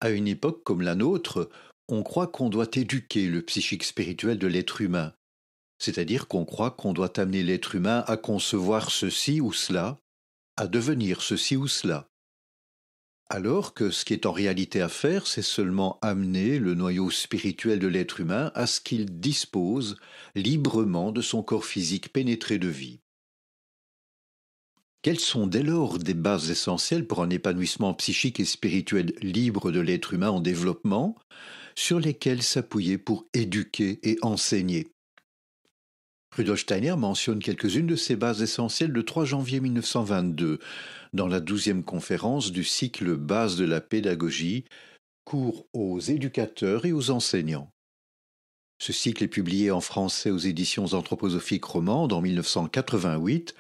À une époque comme la nôtre, on croit qu'on doit éduquer le psychique spirituel de l'être humain, c'est-à-dire qu'on croit qu'on doit amener l'être humain à concevoir ceci ou cela, à devenir ceci ou cela. Alors que ce qui est en réalité à faire, c'est seulement amener le noyau spirituel de l'être humain à ce qu'il dispose librement de son corps physique pénétré de vie. Quelles sont dès lors des bases essentielles pour un épanouissement psychique et spirituel libre de l'être humain en développement, sur lesquelles s'appuyer pour éduquer et enseigner? Rudolf Steiner mentionne quelques-unes de ces bases essentielles le 3 janvier 1922, dans la 12e conférence du cycle Bases de la pédagogie, cours aux éducateurs et aux enseignants. Ce cycle est publié en français aux éditions anthroposophiques romandes en 1988,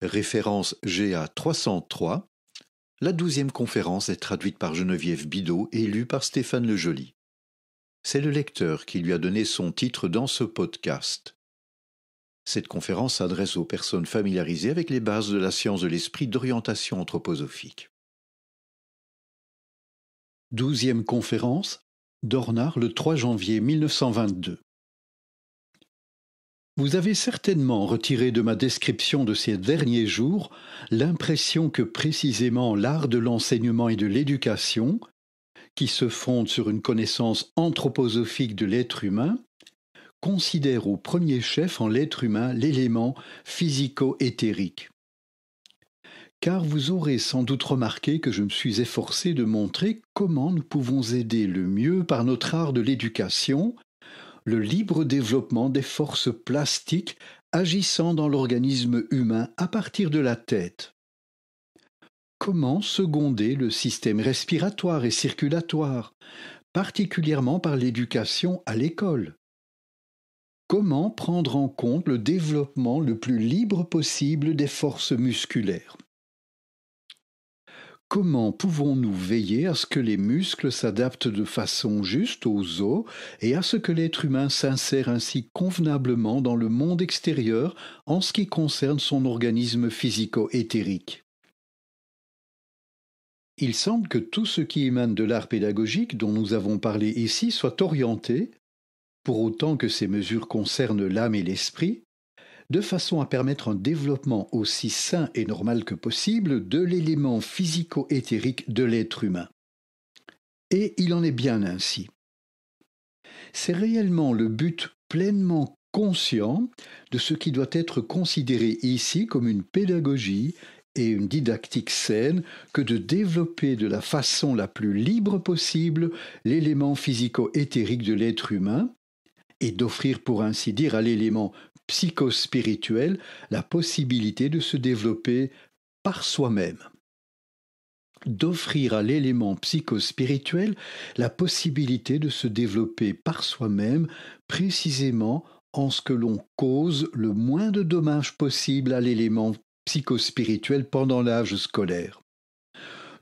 référence GA 303. La 12e conférence est traduite par Geneviève Bidault et lue par Stéphane Le Joly. C'est le lecteur qui lui a donné son titre dans ce podcast. Cette conférence s'adresse aux personnes familiarisées avec les bases de la science de l'esprit d'orientation anthroposophique. 12e conférence, Dornard le 3 janvier 1922. Vous avez certainement retiré de ma description de ces derniers jours l'impression que précisément l'art de l'enseignement et de l'éducation, qui se fonde sur une connaissance anthroposophique de l'être humain, considère au premier chef en l'être humain l'élément physico-éthérique. Car vous aurez sans doute remarqué que je me suis efforcé de montrer comment nous pouvons aider le mieux par notre art de l'éducation le libre développement des forces plastiques agissant dans l'organisme humain à partir de la tête. Comment seconder le système respiratoire et circulatoire, particulièrement par l'éducation à l'école? Comment prendre en compte le développement le plus libre possible des forces musculaires? Comment pouvons-nous veiller à ce que les muscles s'adaptent de façon juste aux os et à ce que l'être humain s'insère ainsi convenablement dans le monde extérieur en ce qui concerne son organisme physico-éthérique? Il semble que tout ce qui émane de l'art pédagogique dont nous avons parlé ici soit orienté, pour autant que ces mesures concernent l'âme et l'esprit, de façon à permettre un développement aussi sain et normal que possible de l'élément physico-éthérique de l'être humain. Et il en est bien ainsi. C'est réellement le but pleinement conscient de ce qui doit être considéré ici comme une pédagogie et une didactique saine que de développer de la façon la plus libre possible l'élément physico-éthérique de l'être humain et d'offrir pour ainsi dire à l'élément psychospirituel la possibilité de se développer par soi-même. D'offrir à l'élément psychospirituel la possibilité de se développer par soi-même précisément en ce que l'on cause le moins de dommages possible à l'élément psychospirituel pendant l'âge scolaire.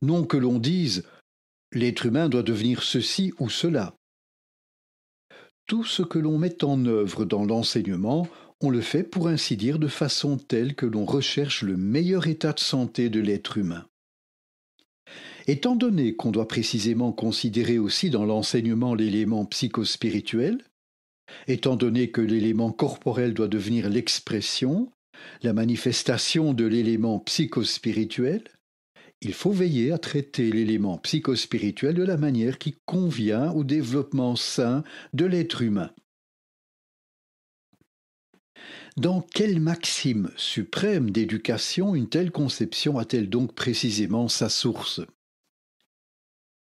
Non que l'on dise « l'être humain doit devenir ceci ou cela ». Tout ce que l'on met en œuvre dans l'enseignement, on le fait pour ainsi dire de façon telle que l'on recherche le meilleur état de santé de l'être humain. Étant donné qu'on doit précisément considérer aussi dans l'enseignement l'élément psychospirituel, étant donné que l'élément corporel doit devenir l'expression, la manifestation de l'élément psychospirituel, il faut veiller à traiter l'élément psychospirituel de la manière qui convient au développement sain de l'être humain. Dans quelle maxime suprême d'éducation une telle conception a-t-elle donc précisément sa source?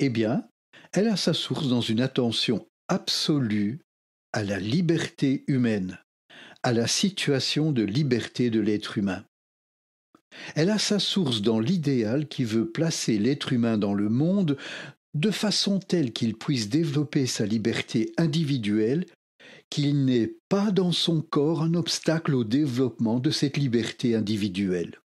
Eh bien, elle a sa source dans une attention absolue à la liberté humaine, à la situation de liberté de l'être humain. Elle a sa source dans l'idéal qui veut placer l'être humain dans le monde de façon telle qu'il puisse développer sa liberté individuelle, qu'il n'ait pas dans son corps un obstacle au développement de cette liberté individuelle.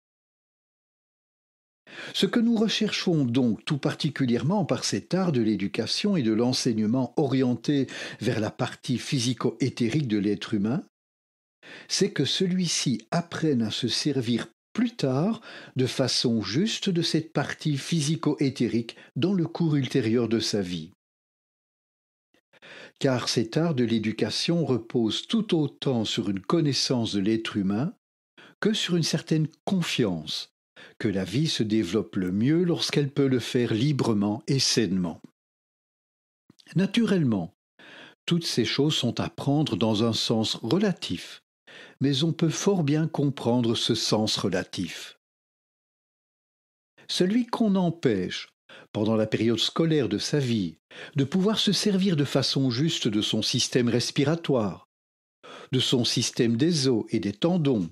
Ce que nous recherchons donc tout particulièrement par cet art de l'éducation et de l'enseignement orienté vers la partie physico-éthérique de l'être humain, c'est que celui-ci apprenne à se servir plus tard de façon juste de cette partie physico-éthérique dans le cours ultérieur de sa vie. car cet art de l'éducation repose tout autant sur une connaissance de l'être humain que sur une certaine confiance que la vie se développe le mieux lorsqu'elle peut le faire librement et sainement. Naturellement, toutes ces choses sont à prendre dans un sens relatif, mais on peut fort bien comprendre ce sens relatif. Celui qu'on empêche, pendant la période scolaire de sa vie, de pouvoir se servir de façon juste de son système respiratoire, de son système des os et des tendons,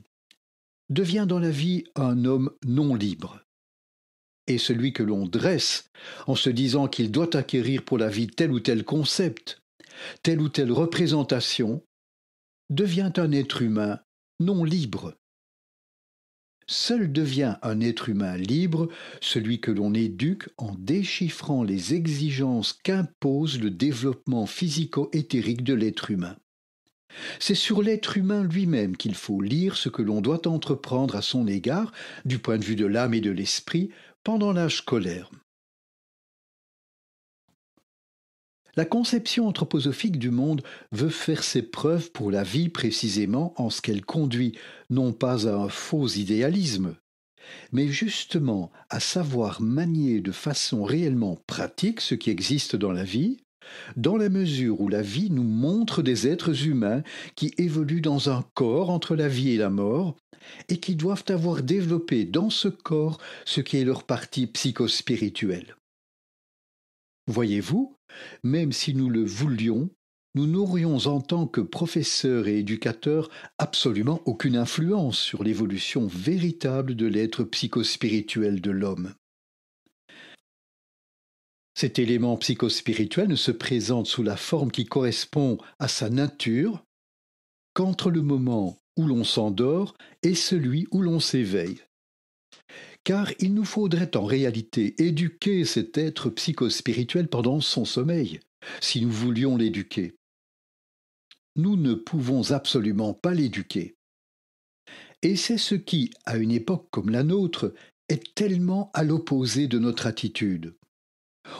devient dans la vie un homme non libre. Et celui que l'on dresse en se disant qu'il doit acquérir pour la vie tel ou tel concept, telle ou telle représentation, devient un être humain non libre. Seul devient un être humain libre celui que l'on éduque en déchiffrant les exigences qu'impose le développement physico-éthérique de l'être humain. C'est sur l'être humain lui-même qu'il faut lire ce que l'on doit entreprendre à son égard, du point de vue de l'âme et de l'esprit, pendant l'âge scolaire. La conception anthroposophique du monde veut faire ses preuves pour la vie précisément en ce qu'elle conduit non pas à un faux idéalisme, mais justement à savoir manier de façon réellement pratique ce qui existe dans la vie, dans la mesure où la vie nous montre des êtres humains qui évoluent dans un corps entre la vie et la mort, et qui doivent avoir développé dans ce corps ce qui est leur partie psychospirituelle. Voyez-vous, même si nous le voulions, nous n'aurions en tant que professeurs et éducateurs absolument aucune influence sur l'évolution véritable de l'être psychospirituel de l'homme. Cet élément psychospirituel ne se présente sous la forme qui correspond à sa nature qu'entre le moment où l'on s'endort et celui où l'on s'éveille. Car il nous faudrait en réalité éduquer cet être psychospirituel pendant son sommeil, si nous voulions l'éduquer. Nous ne pouvons absolument pas l'éduquer. Et c'est ce qui, à une époque comme la nôtre, est tellement à l'opposé de notre attitude.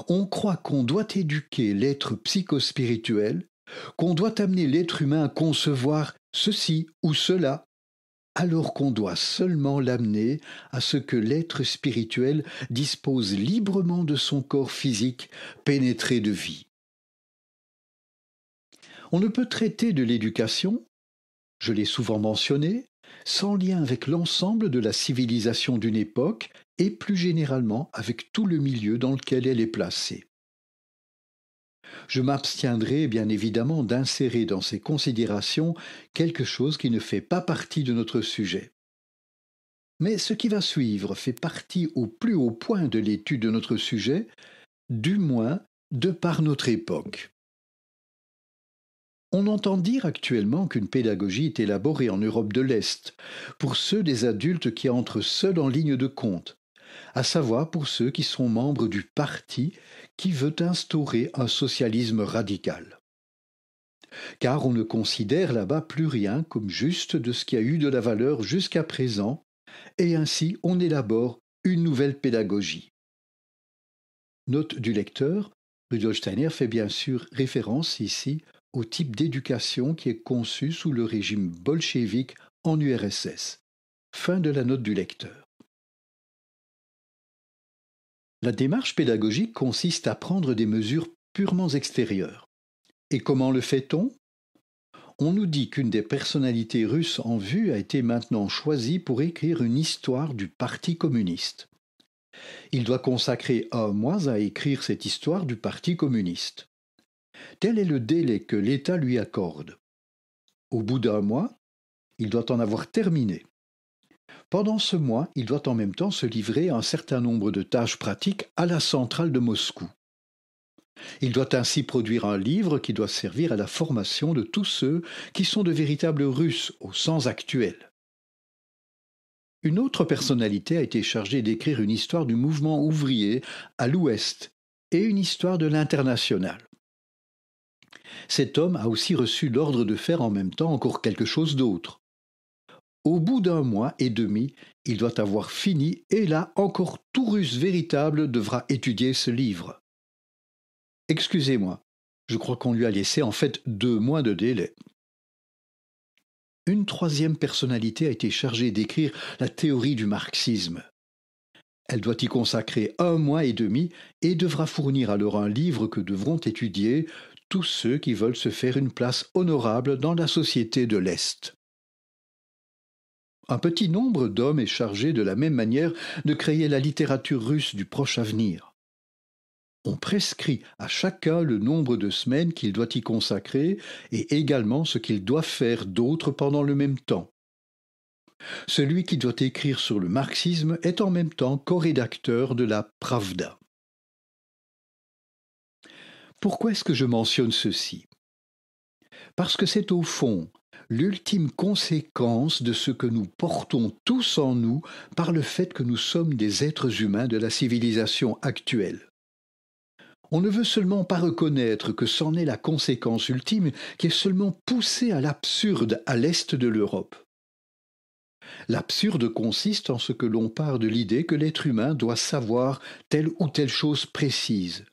On croit qu'on doit éduquer l'être psychospirituel, qu'on doit amener l'être humain à concevoir ceci ou cela, alors qu'on doit seulement l'amener à ce que l'être spirituel dispose librement de son corps physique pénétré de vie. On ne peut traiter de l'éducation, je l'ai souvent mentionné, sans lien avec l'ensemble de la civilisation d'une époque et plus généralement avec tout le milieu dans lequel elle est placée. Je m'abstiendrai bien évidemment d'insérer dans ces considérations quelque chose qui ne fait pas partie de notre sujet. Mais ce qui va suivre fait partie au plus haut point de l'étude de notre sujet, du moins de par notre époque. On entend dire actuellement qu'une pédagogie est élaborée en Europe de l'Est pour ceux des adultes qui entrent seuls en ligne de compte, à savoir pour ceux qui sont membres du parti qui veut instaurer un socialisme radical. Car on ne considère là-bas plus rien comme juste de ce qui a eu de la valeur jusqu'à présent, et ainsi on élabore une nouvelle pédagogie. Note du lecteur, Rudolf Steiner fait bien sûr référence ici au type d'éducation qui est conçu sous le régime bolchevique en URSS. Fin de la note du lecteur. La démarche pédagogique consiste à prendre des mesures purement extérieures. Et comment le fait-on ? On nous dit qu'une des personnalités russes en vue a été maintenant choisie pour écrire une histoire du Parti communiste. Il doit consacrer 1 mois à écrire cette histoire du Parti communiste. Tel est le délai que l'État lui accorde. Au bout d'1 mois, il doit en avoir terminé. Pendant ce mois, il doit en même temps se livrer à un certain nombre de tâches pratiques à la centrale de Moscou. Il doit ainsi produire un livre qui doit servir à la formation de tous ceux qui sont de véritables Russes au sens actuel. Une autre personnalité a été chargée d'écrire une histoire du mouvement ouvrier à l'Ouest et une histoire de l'Internationale. Cet homme a aussi reçu l'ordre de faire en même temps encore quelque chose d'autre. Au bout d'1 mois et demi, il doit avoir fini et là, encore tout Russe véritable devra étudier ce livre. Excusez-moi, Je crois qu'on lui a laissé en fait 2 mois de délai. Une troisième personnalité a été chargée d'écrire la théorie du marxisme. Elle doit y consacrer 1 mois et demi et devra fournir alors un livre que devront étudier tous ceux qui veulent se faire une place honorable dans la société de l'Est. Un petit nombre d'hommes est chargé de la même manière de créer la littérature russe du proche avenir. On prescrit à chacun le nombre de semaines qu'il doit y consacrer et également ce qu'il doit faire d'autre pendant le même temps. Celui qui doit écrire sur le marxisme est en même temps co-rédacteur de la Pravda. Pourquoi est-ce que je mentionne ceci? Parce que c'est au fond l'ultime conséquence de ce que nous portons tous en nous par le fait que nous sommes des êtres humains de la civilisation actuelle. On ne veut seulement pas reconnaître que c'en est la conséquence ultime qui est seulement poussée à l'absurde à l'est de l'Europe. L'absurde consiste en ce que l'on part de l'idée que l'être humain doit savoir telle ou telle chose précise.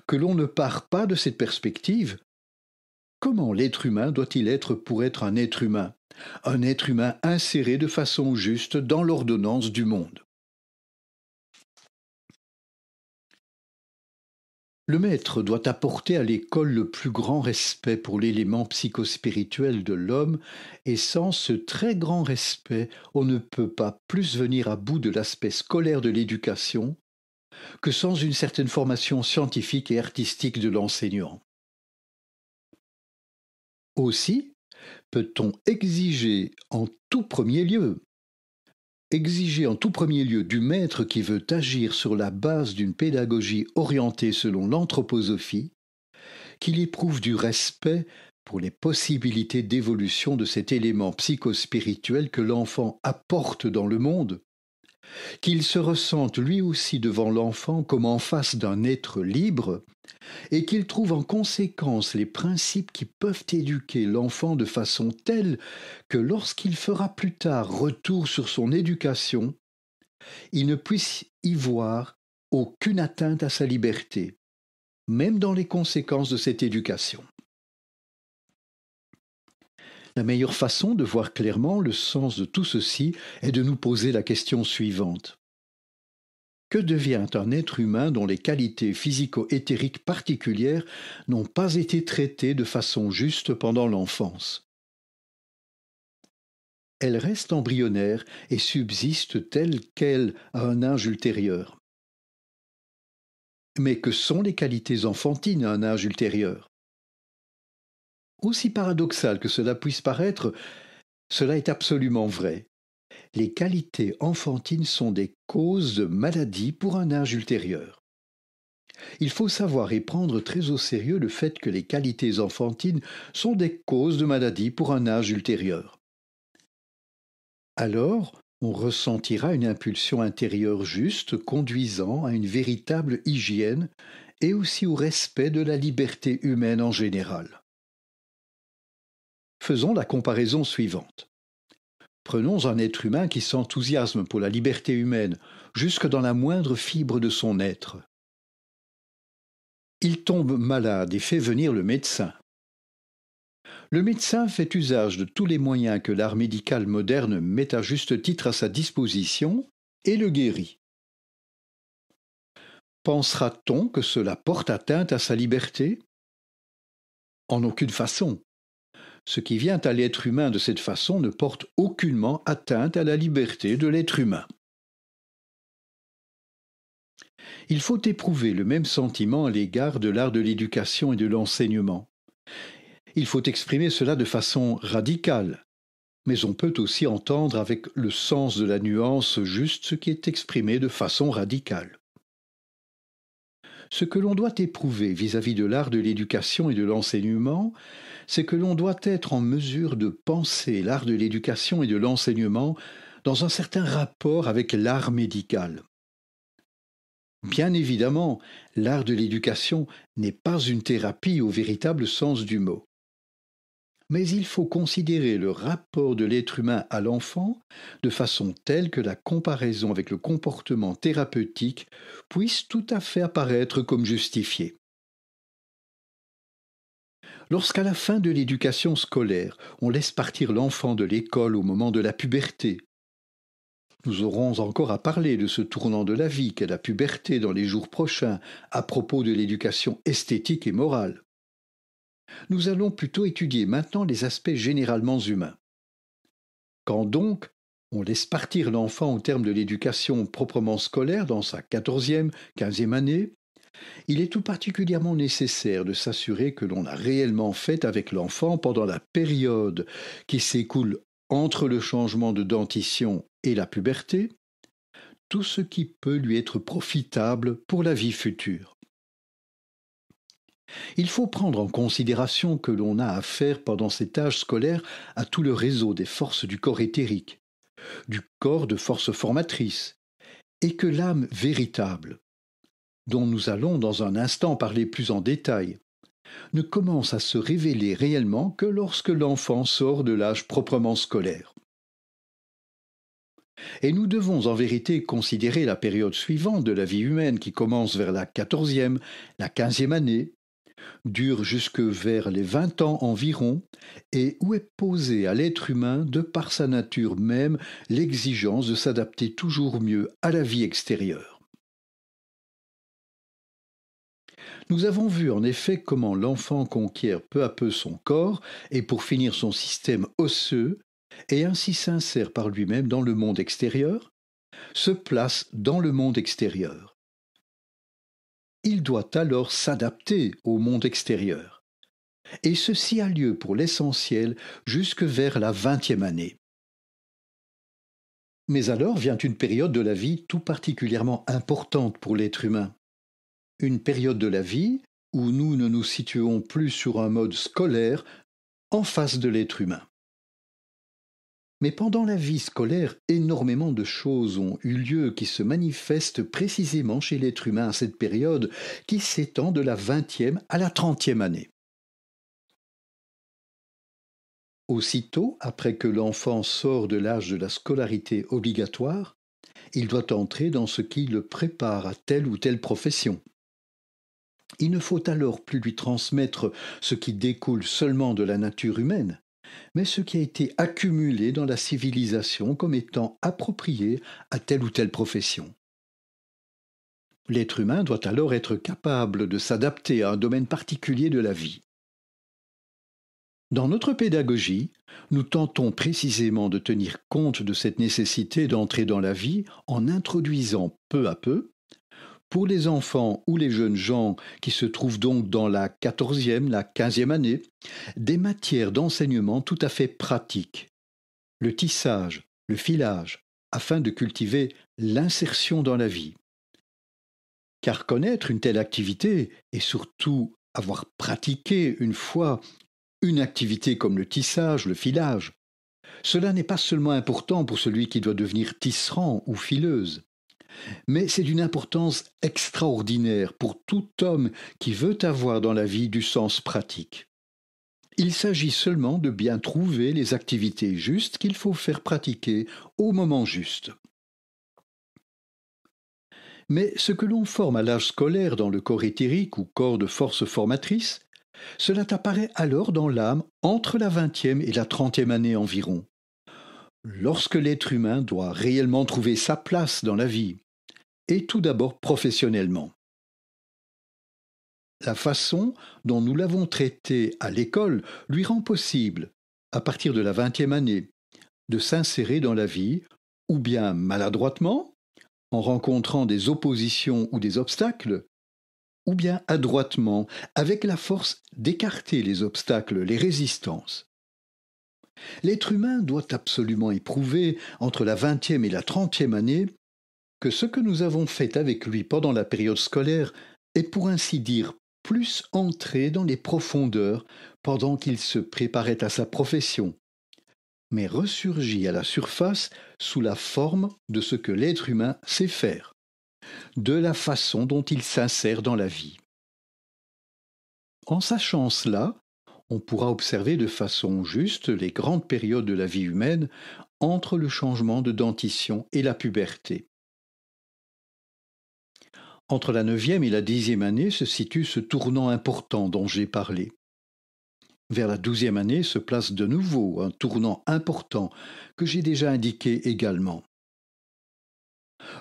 Que l'on ne part pas de cette perspective. Comment l'être humain doit-il être pour être un être humain? Un être humain inséré de façon juste dans l'ordonnance du monde. Le maître doit apporter à l'école le plus grand respect pour l'élément psychospirituel de l'homme, et sans ce très grand respect, on ne peut pas plus venir à bout de l'aspect scolaire de l'éducation que sans une certaine formation scientifique et artistique de l'enseignant. Aussi, peut-on exiger en tout premier lieu du maître qui veut agir sur la base d'une pédagogie orientée selon l'anthroposophie, qu'il éprouve du respect pour les possibilités d'évolution de cet élément psychospirituel que l'enfant apporte dans le monde, qu'il se ressente lui aussi devant l'enfant comme en face d'un être libre, et qu'il trouve en conséquence les principes qui peuvent éduquer l'enfant de façon telle que lorsqu'il fera plus tard retour sur son éducation, il ne puisse y voir aucune atteinte à sa liberté, même dans les conséquences de cette éducation. La meilleure façon de voir clairement le sens de tout ceci est de nous poser la question suivante. Que devient un être humain dont les qualités physico-éthériques particulières n'ont pas été traitées de façon juste pendant l'enfance? Elle reste embryonnaire et subsiste telle qu'elle à un âge ultérieur. Mais que sont les qualités enfantines à un âge ultérieur? Aussi paradoxal que cela puisse paraître, cela est absolument vrai. Les qualités enfantines sont des causes de maladies pour un âge ultérieur. Il faut savoir et prendre très au sérieux le fait que les qualités enfantines sont des causes de maladies pour un âge ultérieur. Alors, on ressentira une impulsion intérieure juste conduisant à une véritable hygiène et aussi au respect de la liberté humaine en général. Faisons la comparaison suivante. Prenons un être humain qui s'enthousiasme pour la liberté humaine jusque dans la moindre fibre de son être. Il tombe malade et fait venir le médecin. Le médecin fait usage de tous les moyens que l'art médical moderne met à juste titre à sa disposition et le guérit. Pensera-t-on que cela porte atteinte à sa liberté? En aucune façon. Ce qui vient à l'être humain de cette façon ne porte aucunement atteinte à la liberté de l'être humain. Il faut éprouver le même sentiment à l'égard de l'art de l'éducation et de l'enseignement. Il faut exprimer cela de façon radicale, mais on peut aussi entendre avec le sens de la nuance juste ce qui est exprimé de façon radicale. Ce que l'on doit éprouver vis-à-vis de l'art de l'éducation et de l'enseignement, c'est que l'on doit être en mesure de penser l'art de l'éducation et de l'enseignement dans un certain rapport avec l'art médical. Bien évidemment, l'art de l'éducation n'est pas une thérapie au véritable sens du mot. Mais il faut considérer le rapport de l'être humain à l'enfant de façon telle que la comparaison avec le comportement thérapeutique puisse tout à fait apparaître comme justifiée. Lorsqu'à la fin de l'éducation scolaire, on laisse partir l'enfant de l'école au moment de la puberté, nous aurons encore à parler de ce tournant de la vie qu'est la puberté dans les jours prochains à propos de l'éducation esthétique et morale. Nous allons plutôt étudier maintenant les aspects généralement humains. Quand donc on laisse partir l'enfant au terme de l'éducation proprement scolaire dans sa 14e, 15e année, il est tout particulièrement nécessaire de s'assurer que l'on a réellement fait avec l'enfant pendant la période qui s'écoule entre le changement de dentition et la puberté, tout ce qui peut lui être profitable pour la vie future. Il faut prendre en considération que l'on a affaire pendant cet âge scolaire à tout le réseau des forces du corps éthérique, du corps de force formatrice, et que l'âme véritable, dont nous allons dans un instant parler plus en détail, ne commence à se révéler réellement que lorsque l'enfant sort de l'âge proprement scolaire. Et nous devons en vérité considérer la période suivante de la vie humaine qui commence vers la 14e, la 15e année, dure jusque vers les 20 ans environ, et où est posée à l'être humain, de par sa nature même, l'exigence de s'adapter toujours mieux à la vie extérieure. Nous avons vu en effet comment l'enfant conquiert peu à peu son corps et pour finir son système osseux, et ainsi s'insère par lui-même dans le monde extérieur, se place dans le monde extérieur. Il doit alors s'adapter au monde extérieur. Et ceci a lieu pour l'essentiel jusque vers la 20e année. Mais alors vient une période de la vie tout particulièrement importante pour l'être humain. Une période de la vie où nous ne nous situons plus sur un mode scolaire en face de l'être humain. Mais pendant la vie scolaire, énormément de choses ont eu lieu qui se manifestent précisément chez l'être humain à cette période qui s'étend de la 20e à la 30e année. Aussitôt, après que l'enfant sort de l'âge de la scolarité obligatoire, il doit entrer dans ce qui le prépare à telle ou telle profession. Il ne faut alors plus lui transmettre ce qui découle seulement de la nature humaine, mais ce qui a été accumulé dans la civilisation comme étant approprié à telle ou telle profession. L'être humain doit alors être capable de s'adapter à un domaine particulier de la vie. Dans notre pédagogie, nous tentons précisément de tenir compte de cette nécessité d'entrer dans la vie en introduisant peu à peu, pour les enfants ou les jeunes gens qui se trouvent donc dans la 14e, la 15e année, des matières d'enseignement tout à fait pratiques. Le tissage, le filage, afin de cultiver l'insertion dans la vie. Car connaître une telle activité et surtout avoir pratiqué une fois une activité comme le tissage, le filage, cela n'est pas seulement important pour celui qui doit devenir tisserand ou fileuse, mais c'est d'une importance extraordinaire pour tout homme qui veut avoir dans la vie du sens pratique. Il s'agit seulement de bien trouver les activités justes qu'il faut faire pratiquer au moment juste. Mais ce que l'on forme à l'âge scolaire dans le corps éthérique ou corps de force formatrice, cela apparaît alors dans l'âme entre la 20e et la 30e année environ, lorsque l'être humain doit réellement trouver sa place dans la vie, et tout d'abord professionnellement. La façon dont nous l'avons traité à l'école lui rend possible, à partir de la 20e année, de s'insérer dans la vie, ou bien maladroitement, en rencontrant des oppositions ou des obstacles, ou bien adroitement, avec la force d'écarter les obstacles, les résistances. L'être humain doit absolument éprouver, entre la 20e et la 30e année, que ce que nous avons fait avec lui pendant la période scolaire est pour ainsi dire plus entré dans les profondeurs pendant qu'il se préparait à sa profession, mais ressurgit à la surface sous la forme de ce que l'être humain sait faire, de la façon dont il s'insère dans la vie. En sachant cela, on pourra observer de façon juste les grandes périodes de la vie humaine entre le changement de dentition et la puberté. Entre la 9e et la 10e année se situe ce tournant important dont j'ai parlé. Vers la 12e année se place de nouveau un tournant important que j'ai déjà indiqué également.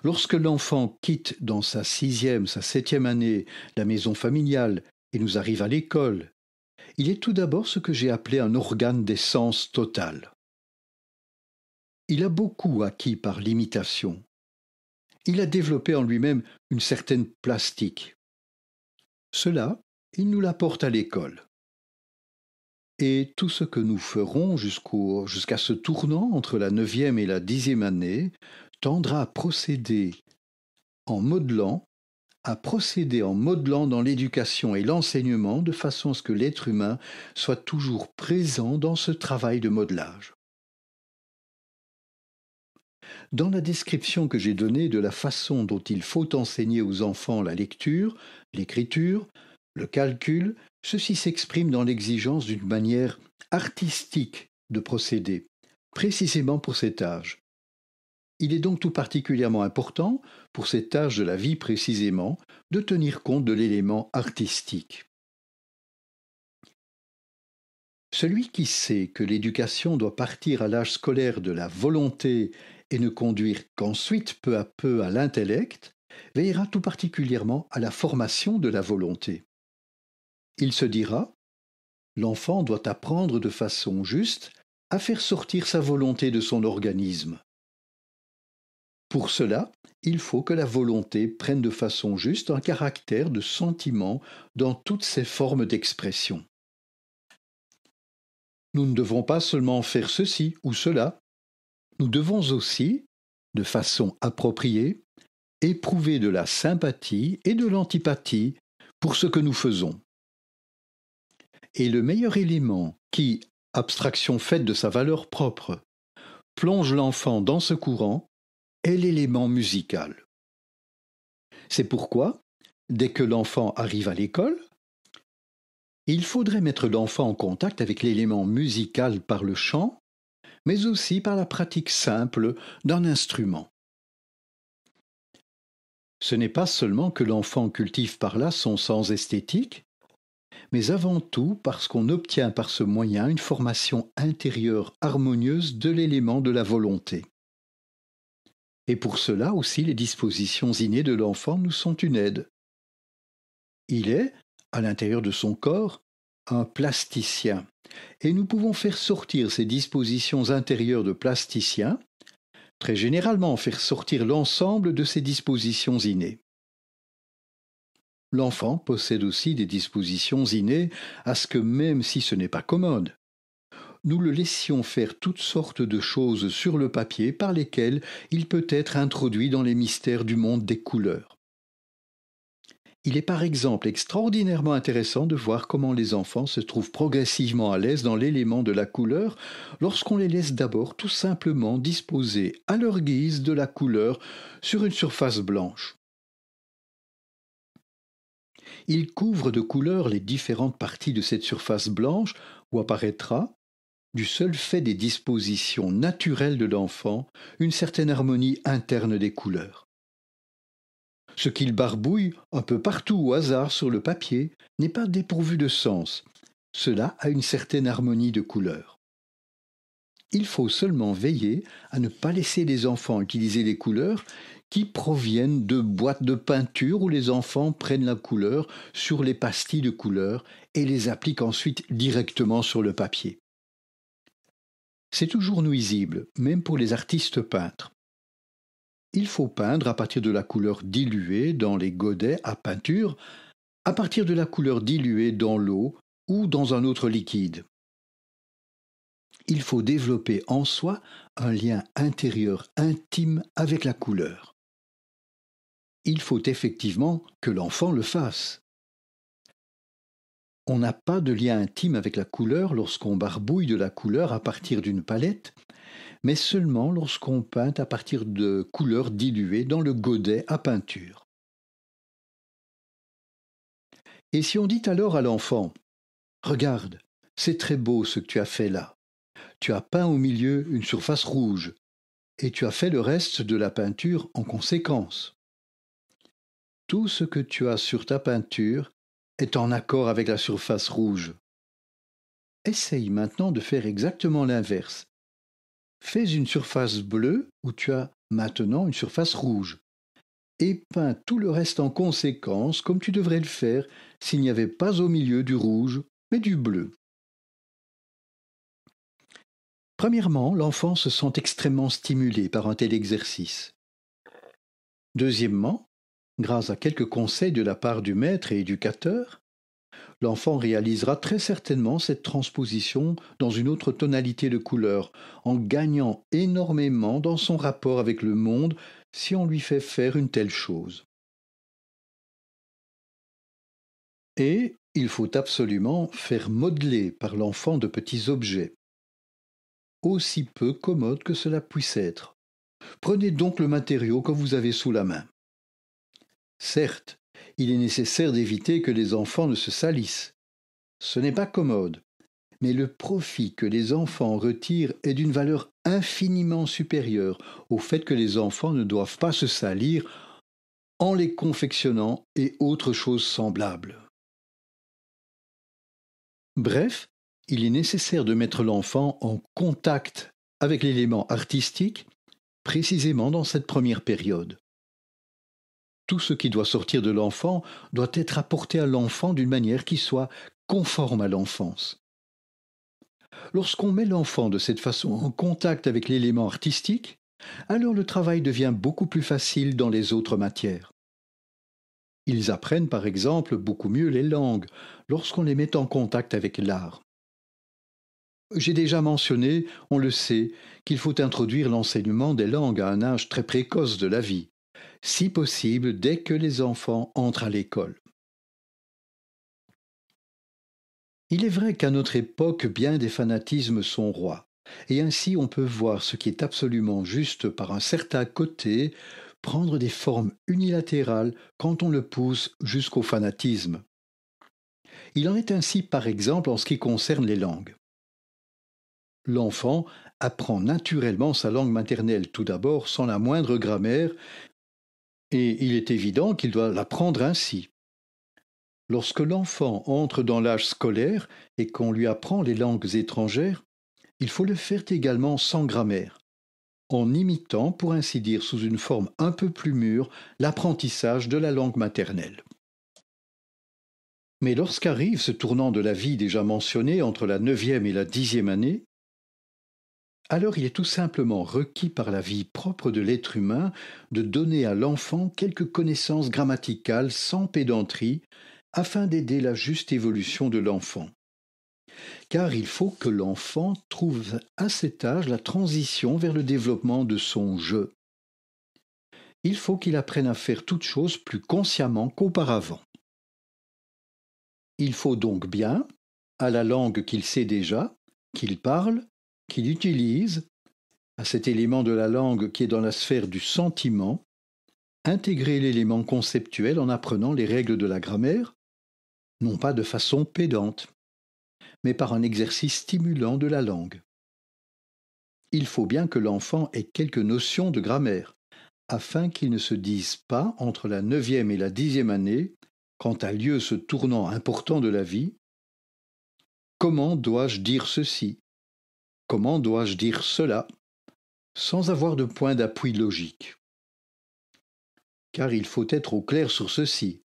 Lorsque l'enfant quitte dans sa 6e, sa 7e année la maison familiale et nous arrive à l'école, il est tout d'abord ce que j'ai appelé un organe d'essence totale. Il a beaucoup acquis par l'imitation. Il a développé en lui-même une certaine plastique. Cela, il nous l'apporte à l'école. Et tout ce que nous ferons jusqu'à ce tournant entre la 9e et la 10e année tendra à procéder en modelant dans l'éducation et l'enseignement de façon à ce que l'être humain soit toujours présent dans ce travail de modelage. Dans la description que j'ai donnée de la façon dont il faut enseigner aux enfants la lecture, l'écriture, le calcul, ceci s'exprime dans l'exigence d'une manière artistique de procéder, précisément pour cet âge. Il est donc tout particulièrement important, pour cet âge de la vie précisément, de tenir compte de l'élément artistique. Celui qui sait que l'éducation doit partir à l'âge scolaire de la volonté et ne conduire qu'ensuite peu à peu à l'intellect, veillera tout particulièrement à la formation de la volonté. Il se dira, l'enfant doit apprendre de façon juste à faire sortir sa volonté de son organisme. Pour cela, il faut que la volonté prenne de façon juste un caractère de sentiment dans toutes ses formes d'expression. Nous ne devons pas seulement faire ceci ou cela, nous devons aussi, de façon appropriée, éprouver de la sympathie et de l'antipathie pour ce que nous faisons. Et le meilleur élément qui, abstraction faite de sa valeur propre, plonge l'enfant dans ce courant est l'élément musical. C'est pourquoi, dès que l'enfant arrive à l'école, il faudrait mettre l'enfant en contact avec l'élément musical par le chant, mais aussi par la pratique simple d'un instrument. Ce n'est pas seulement que l'enfant cultive par là son sens esthétique, mais avant tout parce qu'on obtient par ce moyen une formation intérieure harmonieuse de l'élément de la volonté. Et pour cela aussi les dispositions innées de l'enfant nous sont une aide. Il est, à l'intérieur de son corps, un plasticien, et nous pouvons faire sortir ces dispositions intérieures de plasticien, très généralement faire sortir l'ensemble de ces dispositions innées. L'enfant possède aussi des dispositions innées à ce que même si ce n'est pas commode, nous le laissions faire toutes sortes de choses sur le papier par lesquelles il peut être introduit dans les mystères du monde des couleurs. Il est par exemple extraordinairement intéressant de voir comment les enfants se trouvent progressivement à l'aise dans l'élément de la couleur lorsqu'on les laisse d'abord tout simplement disposer à leur guise de la couleur sur une surface blanche. Ils couvrent de couleur les différentes parties de cette surface blanche où apparaîtra, du seul fait des dispositions naturelles de l'enfant, une certaine harmonie interne des couleurs. Ce qu'il barbouille un peu partout au hasard sur le papier n'est pas dépourvu de sens. Cela a une certaine harmonie de couleurs. Il faut seulement veiller à ne pas laisser les enfants utiliser les couleurs qui proviennent de boîtes de peinture où les enfants prennent la couleur sur les pastilles de couleurs et les appliquent ensuite directement sur le papier. C'est toujours nuisible, même pour les artistes peintres. Il faut peindre à partir de la couleur diluée dans les godets à peinture, à partir de la couleur diluée dans l'eau ou dans un autre liquide. Il faut développer en soi un lien intérieur intime avec la couleur. Il faut effectivement que l'enfant le fasse. On n'a pas de lien intime avec la couleur lorsqu'on barbouille de la couleur à partir d'une palette, mais seulement lorsqu'on peint à partir de couleurs diluées dans le godet à peinture. Et si on dit alors à l'enfant « Regarde, c'est très beau ce que tu as fait là. Tu as peint au milieu une surface rouge, et tu as fait le reste de la peinture en conséquence. Tout ce que tu as sur ta peinture est en accord avec la surface rouge. Essaye maintenant de faire exactement l'inverse. Fais une surface bleue où tu as maintenant une surface rouge. Et peins tout le reste en conséquence comme tu devrais le faire s'il n'y avait pas au milieu du rouge, mais du bleu. Premièrement, l'enfant se sent extrêmement stimulé par un tel exercice. Deuxièmement, grâce à quelques conseils de la part du maître et éducateur, l'enfant réalisera très certainement cette transposition dans une autre tonalité de couleur, en gagnant énormément dans son rapport avec le monde si on lui fait faire une telle chose. Et il faut absolument faire modeler par l'enfant de petits objets, aussi peu commodes que cela puisse être. Prenez donc le matériau que vous avez sous la main. Certes, il est nécessaire d'éviter que les enfants ne se salissent. Ce n'est pas commode, mais le profit que les enfants retirent est d'une valeur infiniment supérieure au fait que les enfants ne doivent pas se salir en les confectionnant et autres choses semblables. Bref, il est nécessaire de mettre l'enfant en contact avec l'élément artistique, précisément dans cette première période. Tout ce qui doit sortir de l'enfant doit être apporté à l'enfant d'une manière qui soit conforme à l'enfance. Lorsqu'on met l'enfant de cette façon en contact avec l'élément artistique, alors le travail devient beaucoup plus facile dans les autres matières. Ils apprennent par exemple beaucoup mieux les langues lorsqu'on les met en contact avec l'art. J'ai déjà mentionné, on le sait, qu'il faut introduire l'enseignement des langues à un âge très précoce de la vie, si possible dès que les enfants entrent à l'école. Il est vrai qu'à notre époque, bien des fanatismes sont rois, et ainsi on peut voir ce qui est absolument juste par un certain côté prendre des formes unilatérales quand on le pousse jusqu'au fanatisme. Il en est ainsi par exemple en ce qui concerne les langues. L'enfant apprend naturellement sa langue maternelle tout d'abord sans la moindre grammaire, et il est évident qu'il doit l'apprendre ainsi. Lorsque l'enfant entre dans l'âge scolaire et qu'on lui apprend les langues étrangères, il faut le faire également sans grammaire, en imitant, pour ainsi dire, sous une forme un peu plus mûre, l'apprentissage de la langue maternelle. Mais lorsqu'arrive ce tournant de la vie déjà mentionné entre la 9e et la 10e année, alors il est tout simplement requis par la vie propre de l'être humain de donner à l'enfant quelques connaissances grammaticales sans pédanterie afin d'aider la juste évolution de l'enfant. Car il faut que l'enfant trouve à cet âge la transition vers le développement de son je. Il faut qu'il apprenne à faire toutes choses plus consciemment qu'auparavant. Il faut donc bien, à la langue qu'il sait déjà, qu'il parle, qu'il utilise, à cet élément de la langue qui est dans la sphère du sentiment, intégrer l'élément conceptuel en apprenant les règles de la grammaire, non pas de façon pédante, mais par un exercice stimulant de la langue. Il faut bien que l'enfant ait quelques notions de grammaire, afin qu'il ne se dise pas, entre la 9e et la 10e année, quand a lieu ce tournant important de la vie, comment dois-je dire ceci? Comment dois-je dire cela? Sans avoir de point d'appui logique. Car il faut être au clair sur ceci.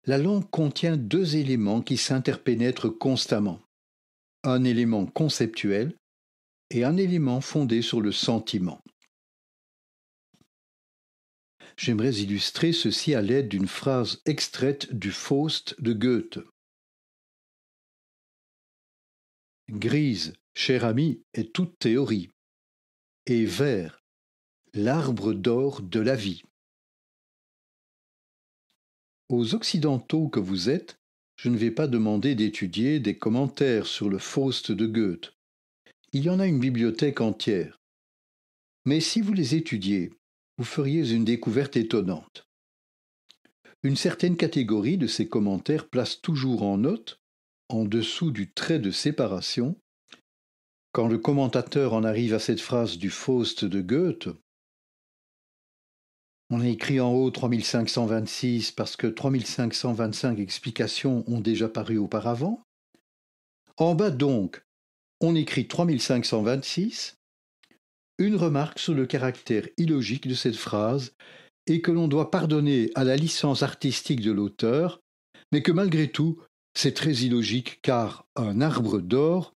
La langue contient deux éléments qui s'interpénètrent constamment. Un élément conceptuel et un élément fondé sur le sentiment. J'aimerais illustrer ceci à l'aide d'une phrase extraite du Faust de Goethe. Grise, cher ami, est toute théorie, et vert, l'arbre d'or de la vie. Aux Occidentaux que vous êtes, je ne vais pas demander d'étudier des commentaires sur le Faust de Goethe. Il y en a une bibliothèque entière. Mais si vous les étudiez, vous feriez une découverte étonnante. Une certaine catégorie de ces commentaires place toujours en note, en dessous du trait de séparation, quand le commentateur en arrive à cette phrase du Faust de Goethe, on a écrit en haut 3526 parce que 3525 explications ont déjà paru auparavant. En bas donc, on écrit 3526, une remarque sur le caractère illogique de cette phrase et que l'on doit pardonner à la licence artistique de l'auteur, mais que malgré tout, c'est très illogique car un arbre d'or,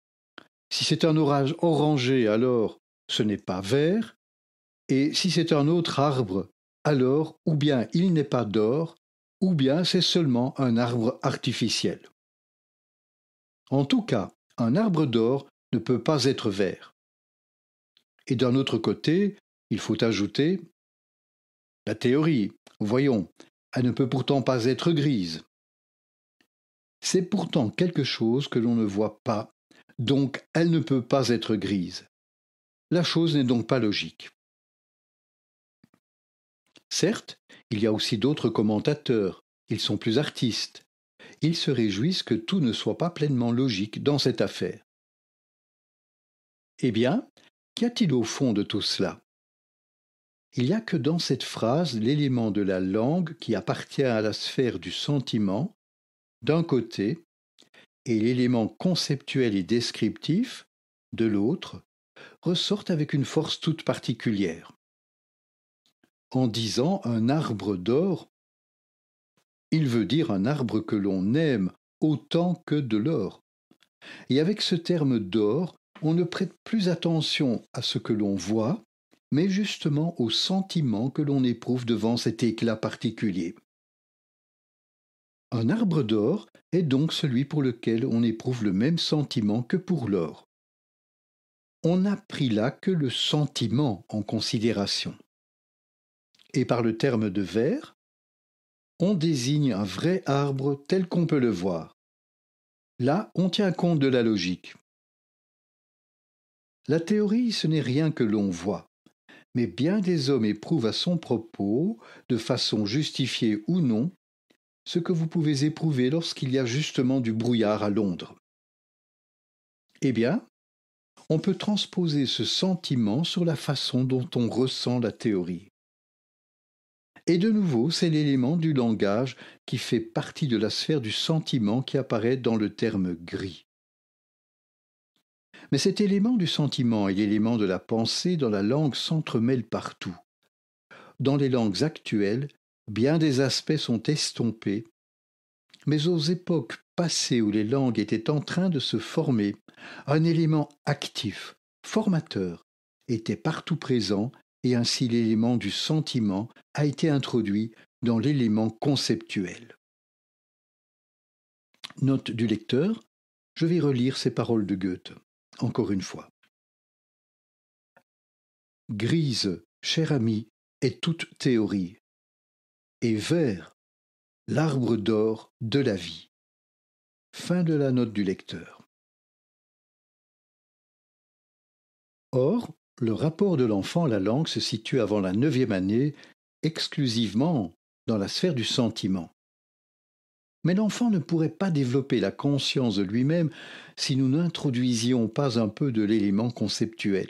si c'est un orage orangé, alors ce n'est pas vert, et si c'est un autre arbre, alors ou bien il n'est pas d'or, ou bien c'est seulement un arbre artificiel. En tout cas, un arbre d'or ne peut pas être vert. Et d'un autre côté, il faut ajouter la théorie. Voyons, elle ne peut pourtant pas être grise. C'est pourtant quelque chose que l'on ne voit pas, donc elle ne peut pas être grise. La chose n'est donc pas logique. Certes, il y a aussi d'autres commentateurs, ils sont plus artistes. Ils se réjouissent que tout ne soit pas pleinement logique dans cette affaire. Eh bien, qu'y a-t-il au fond de tout cela? Il n'y a que dans cette phrase l'élément de la langue qui appartient à la sphère du sentiment, d'un côté, et l'élément conceptuel et descriptif, de l'autre, ressortent avec une force toute particulière. En disant un arbre d'or, il veut dire un arbre que l'on aime autant que de l'or. Et avec ce terme d'or, on ne prête plus attention à ce que l'on voit, mais justement au sentiment que l'on éprouve devant cet éclat particulier. Un arbre d'or est donc celui pour lequel on éprouve le même sentiment que pour l'or. On n'a pris là que le sentiment en considération. Et par le terme de vert, on désigne un vrai arbre tel qu'on peut le voir. Là, on tient compte de la logique. La théorie, ce n'est rien que l'on voit, mais bien des hommes éprouvent à son propos, de façon justifiée ou non, ce que vous pouvez éprouver lorsqu'il y a justement du brouillard à Londres. Eh bien, on peut transposer ce sentiment sur la façon dont on ressent la théorie. Et de nouveau, c'est l'élément du langage qui fait partie de la sphère du sentiment qui apparaît dans le terme gris. Mais cet élément du sentiment et l'élément de la pensée dans la langue s'entremêlent partout. Dans les langues actuelles, bien des aspects sont estompés, mais aux époques passées où les langues étaient en train de se former, un élément actif, formateur, était partout présent et ainsi l'élément du sentiment a été introduit dans l'élément conceptuel. Note du lecteur, je vais relire ces paroles de Goethe, encore une fois. Grise, cher ami, est toute théorie, et vert, l'arbre d'or de la vie. Fin de la note du lecteur. Or, le rapport de l'enfant à la langue se situe avant la 9e année exclusivement dans la sphère du sentiment. Mais l'enfant ne pourrait pas développer la conscience de lui-même si nous n'introduisions pas un peu de l'élément conceptuel.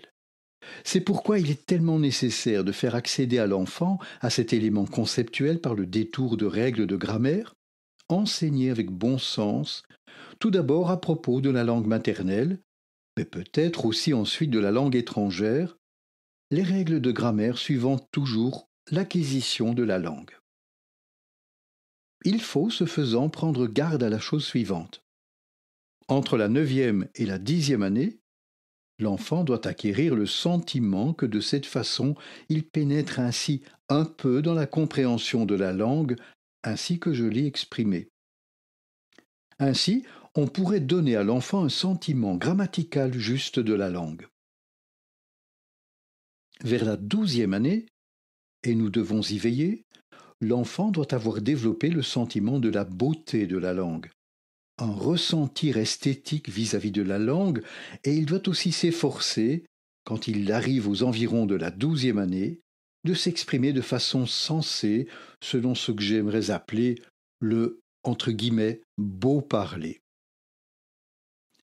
C'est pourquoi il est tellement nécessaire de faire accéder à l'enfant à cet élément conceptuel par le détour de règles de grammaire, enseignées avec bon sens, tout d'abord à propos de la langue maternelle, mais peut-être aussi ensuite de la langue étrangère, les règles de grammaire suivant toujours l'acquisition de la langue. Il faut, ce faisant, prendre garde à la chose suivante. Entre la 9e et la 10e année, l'enfant doit acquérir le sentiment que de cette façon, il pénètre ainsi un peu dans la compréhension de la langue, ainsi que je l'ai exprimé. Ainsi, on pourrait donner à l'enfant un sentiment grammatical juste de la langue. Vers la 12e année, et nous devons y veiller, l'enfant doit avoir développé le sentiment de la beauté de la langue, un ressentir esthétique vis-à-vis de la langue, et il doit aussi s'efforcer, quand il arrive aux environs de la 12e année, de s'exprimer de façon sensée selon ce que j'aimerais appeler le, entre guillemets, beau parler.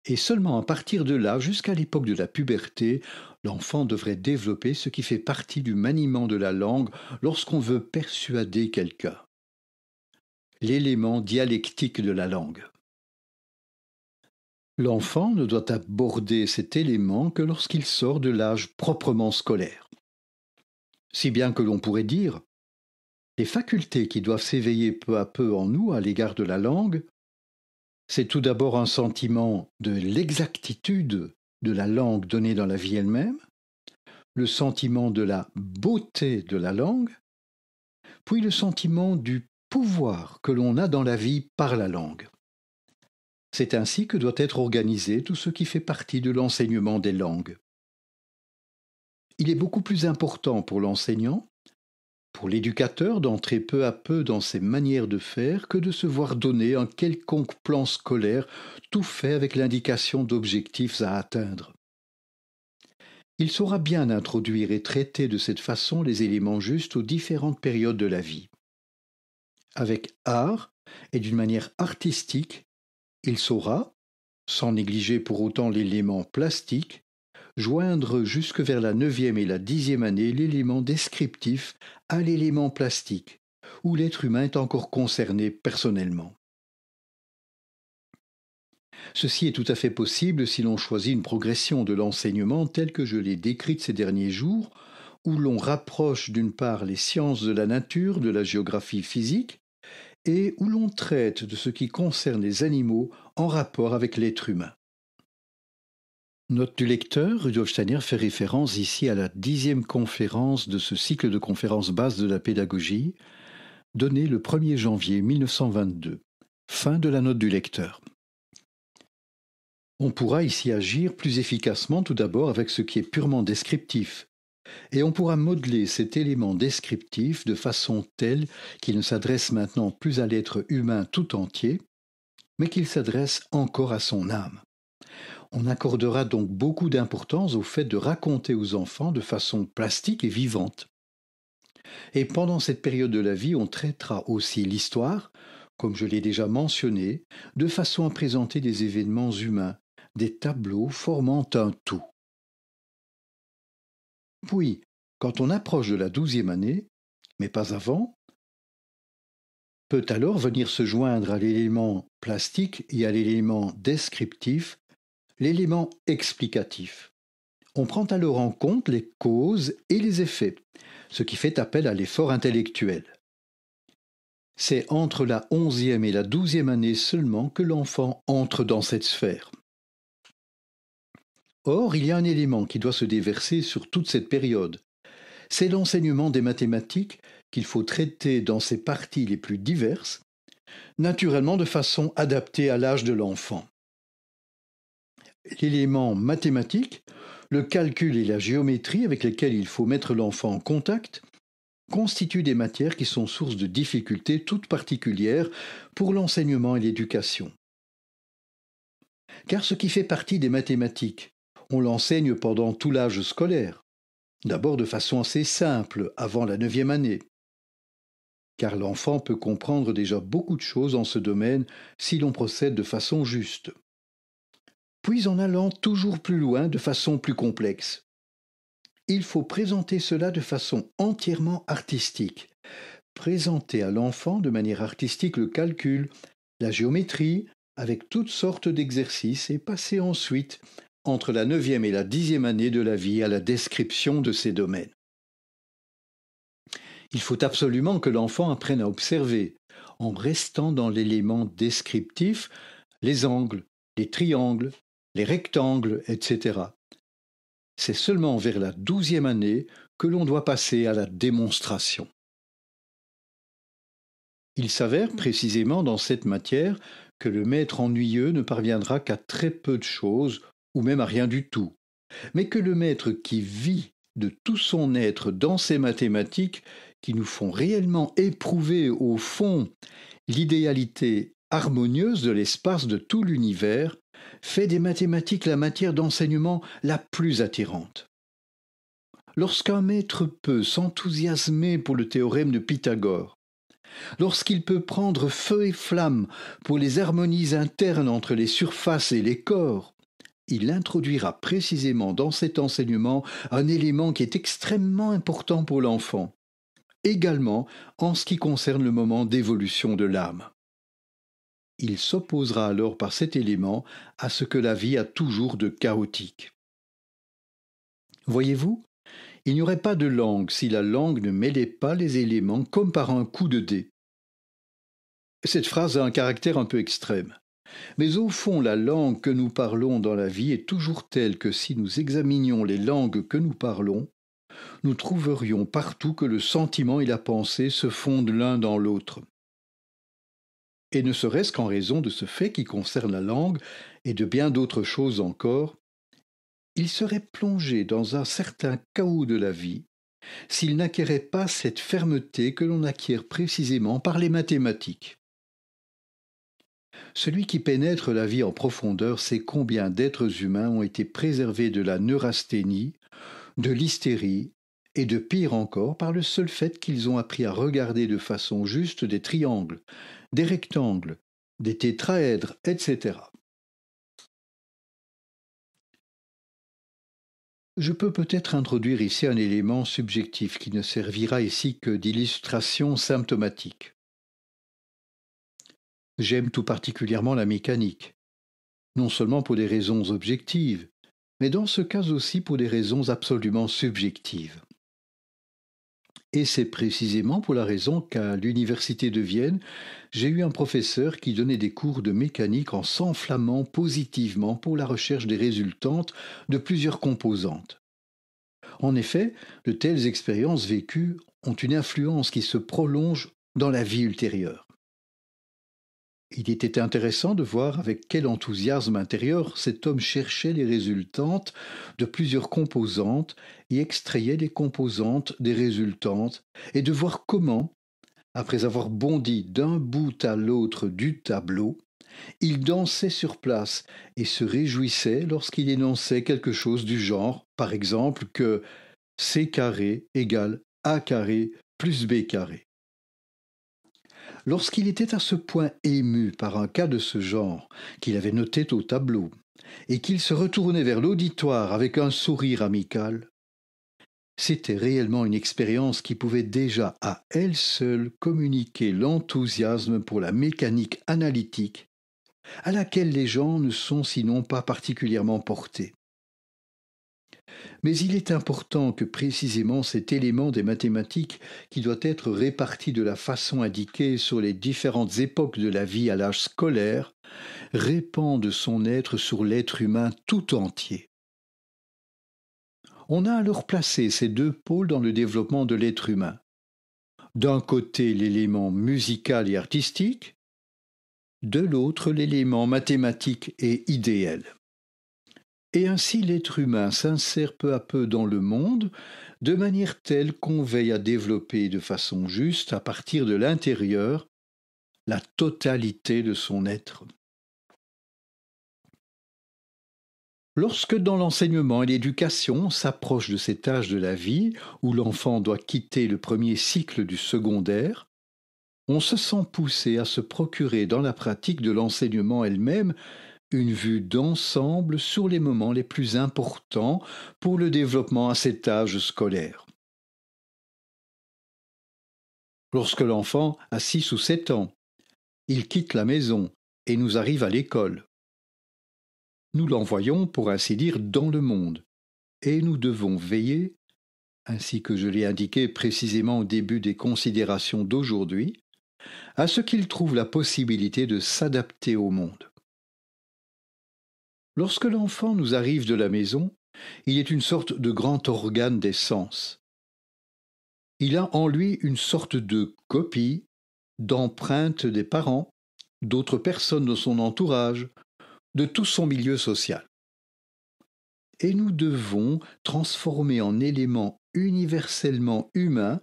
Et seulement à partir de là, jusqu'à l'époque de la puberté, l'enfant devrait développer ce qui fait partie du maniement de la langue lorsqu'on veut persuader quelqu'un. L'élément dialectique de la langue. L'enfant ne doit aborder cet élément que lorsqu'il sort de l'âge proprement scolaire. Si bien que l'on pourrait dire, les facultés qui doivent s'éveiller peu à peu en nous à l'égard de la langue, c'est tout d'abord un sentiment de l'exactitude de la langue donnée dans la vie elle-même, le sentiment de la beauté de la langue, puis le sentiment du pouvoir que l'on a dans la vie par la langue. C'est ainsi que doit être organisé tout ce qui fait partie de l'enseignement des langues. Il est beaucoup plus important pour l'enseignant, pour l'éducateur d'entrer peu à peu dans ses manières de faire que de se voir donner un quelconque plan scolaire tout fait avec l'indication d'objectifs à atteindre. Il saura bien introduire et traiter de cette façon les éléments justes aux différentes périodes de la vie. Avec art et d'une manière artistique, il saura, sans négliger pour autant l'élément plastique, joindre jusque vers la 9e et la 10e année l'élément descriptif à l'élément plastique, où l'être humain est encore concerné personnellement. Ceci est tout à fait possible si l'on choisit une progression de l'enseignement telle que je l'ai décrite ces derniers jours, où l'on rapproche d'une part les sciences de la nature de la géographie physique, et où l'on traite de ce qui concerne les animaux en rapport avec l'être humain. Note du lecteur, Rudolf Steiner fait référence ici à la 10e conférence de ce cycle de conférences bases de la pédagogie, donnée le 1er janvier 1922. Fin de la note du lecteur. On pourra ici agir plus efficacement tout d'abord avec ce qui est purement descriptif, et on pourra modeler cet élément descriptif de façon telle qu'il ne s'adresse maintenant plus à l'être humain tout entier, mais qu'il s'adresse encore à son âme. On accordera donc beaucoup d'importance au fait de raconter aux enfants de façon plastique et vivante. Et pendant cette période de la vie, on traitera aussi l'histoire, comme je l'ai déjà mentionné, de façon à présenter des événements humains, des tableaux formant un tout. Puis, quand on approche de la 12e année, mais pas avant, peut alors venir se joindre à l'élément plastique et à l'élément descriptif, l'élément explicatif. On prend alors en compte les causes et les effets, ce qui fait appel à l'effort intellectuel. C'est entre la 11e et la 12e année seulement que l'enfant entre dans cette sphère. Or, il y a un élément qui doit se déverser sur toute cette période. C'est l'enseignement des mathématiques qu'il faut traiter dans ses parties les plus diverses, naturellement de façon adaptée à l'âge de l'enfant. L'élément mathématique, le calcul et la géométrie avec lesquels il faut mettre l'enfant en contact, constituent des matières qui sont source de difficultés toutes particulières pour l'enseignement et l'éducation. Car ce qui fait partie des mathématiques, on l'enseigne pendant tout l'âge scolaire, d'abord de façon assez simple, avant la 9e année. Car l'enfant peut comprendre déjà beaucoup de choses en ce domaine si l'on procède de façon juste. Puis en allant toujours plus loin de façon plus complexe. Il faut présenter cela de façon entièrement artistique. Présenter à l'enfant de manière artistique le calcul, la géométrie, avec toutes sortes d'exercices et passer ensuite entre la 9e et la 10e année de la vie à la description de ces domaines. Il faut absolument que l'enfant apprenne à observer, en restant dans l'élément descriptif, les angles, les triangles, les rectangles, etc. C'est seulement vers la 12e année que l'on doit passer à la démonstration. Il s'avère précisément dans cette matière que le maître ennuyeux ne parviendra qu'à très peu de choses, ou même à rien du tout, mais que le maître qui vit de tout son être dans ces mathématiques qui nous font réellement éprouver au fond l'idéalité harmonieuse de l'espace de tout l'univers, fait des mathématiques la matière d'enseignement la plus attirante. Lorsqu'un maître peut s'enthousiasmer pour le théorème de Pythagore, lorsqu'il peut prendre feu et flamme pour les harmonies internes entre les surfaces et les corps, il introduira précisément dans cet enseignement un élément qui est extrêmement important pour l'enfant, également en ce qui concerne le moment d'évolution de l'âme. Il s'opposera alors par cet élément à ce que la vie a toujours de chaotique. Voyez-vous, il n'y aurait pas de langue si la langue ne mêlait pas les éléments comme par un coup de dé. Cette phrase a un caractère un peu extrême. Mais au fond, la langue que nous parlons dans la vie est toujours telle que si nous examinions les langues que nous parlons, nous trouverions partout que le sentiment et la pensée se fondent l'un dans l'autre. Et ne serait-ce qu'en raison de ce fait qui concerne la langue et de bien d'autres choses encore, il serait plongé dans un certain chaos de la vie s'il n'acquérait pas cette fermeté que l'on acquiert précisément par les mathématiques. Celui qui pénètre la vie en profondeur sait combien d'êtres humains ont été préservés de la neurasthénie, de l'hystérie et de pire encore par le seul fait qu'ils ont appris à regarder de façon juste des triangles, des rectangles, des tétraèdres, etc. Je peux peut-être introduire ici un élément subjectif qui ne servira ici que d'illustration symptomatique. J'aime tout particulièrement la mécanique, non seulement pour des raisons objectives, mais dans ce cas aussi pour des raisons absolument subjectives. Et c'est précisément pour la raison qu'à l'Université de Vienne, j'ai eu un professeur qui donnait des cours de mécanique en s'enflammant positivement pour la recherche des résultantes de plusieurs composantes. En effet, de telles expériences vécues ont une influence qui se prolonge dans la vie ultérieure. Il était intéressant de voir avec quel enthousiasme intérieur cet homme cherchait les résultantes de plusieurs composantes et extrayait les composantes des résultantes, et de voir comment, après avoir bondi d'un bout à l'autre du tableau, il dansait sur place et se réjouissait lorsqu'il énonçait quelque chose du genre, par exemple, que C carré égale A carré plus B carré. Lorsqu'il était à ce point ému par un cas de ce genre qu'il avait noté au tableau, et qu'il se retournait vers l'auditoire avec un sourire amical, c'était réellement une expérience qui pouvait déjà à elle seule communiquer l'enthousiasme pour la mécanique analytique, à laquelle les gens ne sont sinon pas particulièrement portés. Mais il est important que précisément cet élément des mathématiques, qui doit être réparti de la façon indiquée sur les différentes époques de la vie à l'âge scolaire, répande son être sur l'être humain tout entier. On a alors placé ces deux pôles dans le développement de l'être humain. D'un côté l'élément musical et artistique, de l'autre l'élément mathématique et idéal. Et ainsi l'être humain s'insère peu à peu dans le monde, de manière telle qu'on veille à développer de façon juste, à partir de l'intérieur, la totalité de son être. Lorsque dans l'enseignement et l'éducation on s'approche de cet âge de la vie où l'enfant doit quitter le premier cycle du secondaire, on se sent poussé à se procurer dans la pratique de l'enseignement elle-même une vue d'ensemble sur les moments les plus importants pour le développement à cet âge scolaire. Lorsque l'enfant a 6 ou 7 ans, il quitte la maison et nous arrive à l'école. Nous l'envoyons, pour ainsi dire, dans le monde, et nous devons veiller, ainsi que je l'ai indiqué précisément au début des considérations d'aujourd'hui, à ce qu'il trouve la possibilité de s'adapter au monde. Lorsque l'enfant nous arrive de la maison, il est une sorte de grand organe des sens. Il a en lui une sorte de copie, d'empreinte des parents, d'autres personnes de son entourage, de tout son milieu social. Et nous devons transformer en élément universellement humain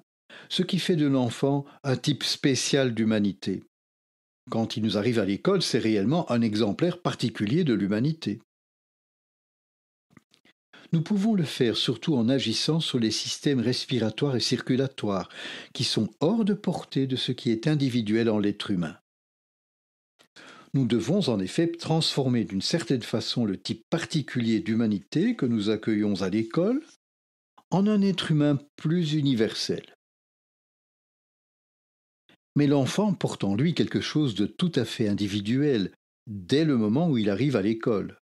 ce qui fait de l'enfant un type spécial d'humanité. Quand il nous arrive à l'école, c'est réellement un exemplaire particulier de l'humanité. Nous pouvons le faire surtout en agissant sur les systèmes respiratoires et circulatoires, qui sont hors de portée de ce qui est individuel en l'être humain. Nous devons en effet transformer d'une certaine façon le type particulier d'humanité que nous accueillons à l'école en un être humain plus universel. Mais l'enfant porte en lui quelque chose de tout à fait individuel dès le moment où il arrive à l'école.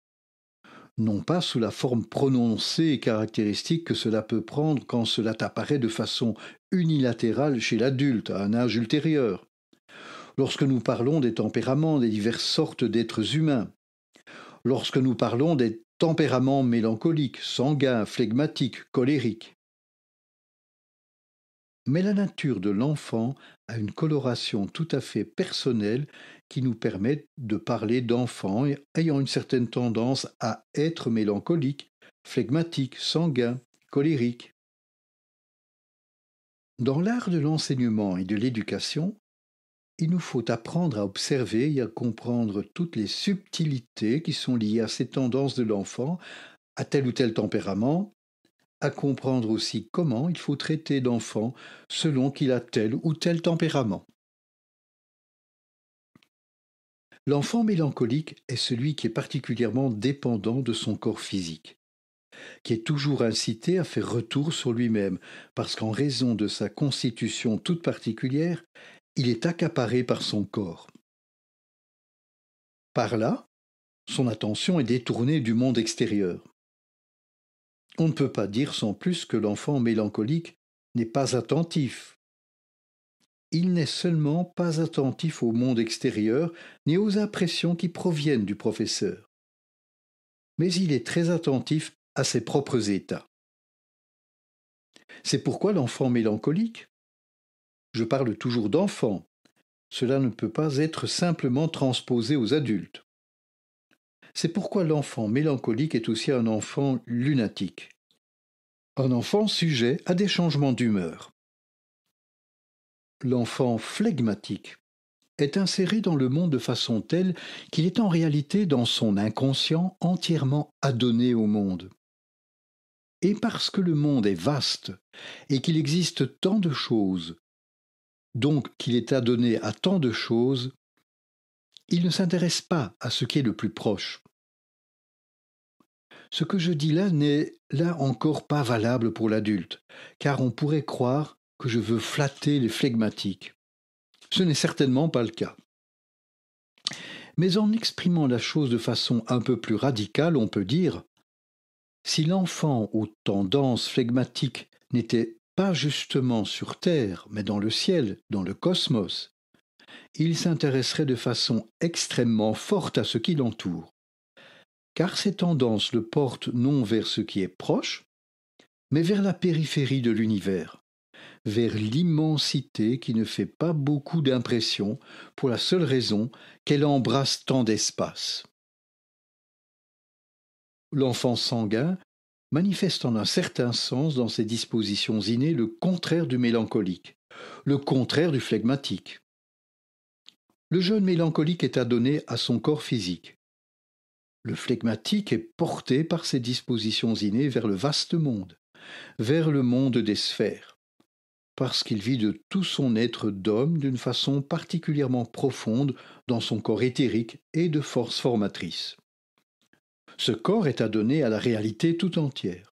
Non pas sous la forme prononcée et caractéristique que cela peut prendre quand cela apparaît de façon unilatérale chez l'adulte à un âge ultérieur. Lorsque nous parlons des tempéraments des diverses sortes d'êtres humains, lorsque nous parlons des tempéraments mélancoliques, sanguins, flegmatiques, colériques. Mais la nature de l'enfant a une coloration tout à fait personnelle qui nous permet de parler d'enfants ayant une certaine tendance à être mélancoliques, flegmatiques, sanguins, colériques. Dans l'art de l'enseignement et de l'éducation, il nous faut apprendre à observer et à comprendre toutes les subtilités qui sont liées à ces tendances de l'enfant, à tel ou tel tempérament, à comprendre aussi comment il faut traiter l'enfant selon qu'il a tel ou tel tempérament. L'enfant mélancolique est celui qui est particulièrement dépendant de son corps physique, qui est toujours incité à faire retour sur lui-même, parce qu'en raison de sa constitution toute particulière, il est accaparé par son corps. Par là, son attention est détournée du monde extérieur. On ne peut pas dire sans plus que l'enfant mélancolique n'est pas attentif. Il n'est seulement pas attentif au monde extérieur ni aux impressions qui proviennent du professeur. Mais il est très attentif à ses propres états. C'est pourquoi l'enfant mélancolique, je parle toujours d'enfant, cela ne peut pas être simplement transposé aux adultes. C'est pourquoi l'enfant mélancolique est aussi un enfant lunatique, un enfant sujet à des changements d'humeur. L'enfant flegmatique est inséré dans le monde de façon telle qu'il est en réalité dans son inconscient entièrement adonné au monde. Et parce que le monde est vaste et qu'il existe tant de choses, donc qu'il est adonné à tant de choses, il ne s'intéresse pas à ce qui est le plus proche. Ce que je dis là n'est là encore pas valable pour l'adulte, car on pourrait croire que je veux flatter les flegmatiques. Ce n'est certainement pas le cas. Mais en exprimant la chose de façon un peu plus radicale, on peut dire si l'enfant aux tendances flegmatiques n'était pas justement sur Terre, mais dans le ciel, dans le cosmos, il s'intéresserait de façon extrêmement forte à ce qui l'entoure. Car ces tendances le portent non vers ce qui est proche, mais vers la périphérie de l'univers, vers l'immensité qui ne fait pas beaucoup d'impression pour la seule raison qu'elle embrasse tant d'espace. L'enfant sanguin manifeste en un certain sens dans ses dispositions innées le contraire du mélancolique, le contraire du flegmatique. Le jeune mélancolique est adonné à son corps physique. Le flegmatique est porté par ses dispositions innées vers le vaste monde, vers le monde des sphères, parce qu'il vit de tout son être d'homme d'une façon particulièrement profonde dans son corps éthérique et de force formatrice. Ce corps est adonné à la réalité tout entière.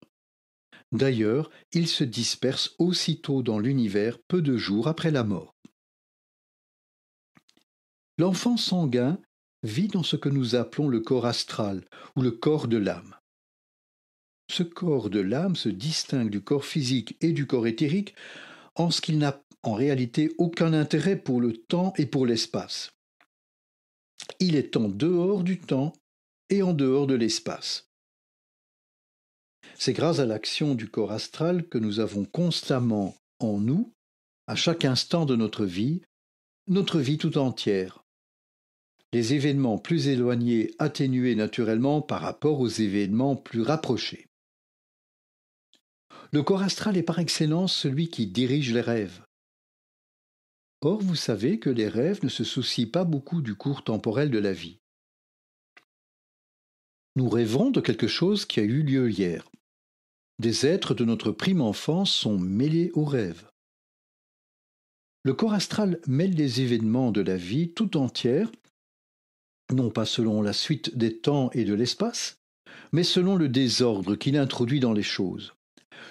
D'ailleurs, il se disperse aussitôt dans l'univers peu de jours après la mort. L'enfant sanguin vit dans ce que nous appelons le corps astral ou le corps de l'âme. Ce corps de l'âme se distingue du corps physique et du corps éthérique en ce qu'il n'a en réalité aucun intérêt pour le temps et pour l'espace. Il est en dehors du temps et en dehors de l'espace. C'est grâce à l'action du corps astral que nous avons constamment en nous, à chaque instant de notre vie tout entière. Les événements plus éloignés atténués naturellement par rapport aux événements plus rapprochés. Le corps astral est par excellence celui qui dirige les rêves. Or, vous savez que les rêves ne se soucient pas beaucoup du cours temporel de la vie. Nous rêvons de quelque chose qui a eu lieu hier. Des êtres de notre prime enfance sont mêlés aux rêves. Le corps astral mêle les événements de la vie tout entière, non pas selon la suite des temps et de l'espace, mais selon le désordre qu'il introduit dans les choses.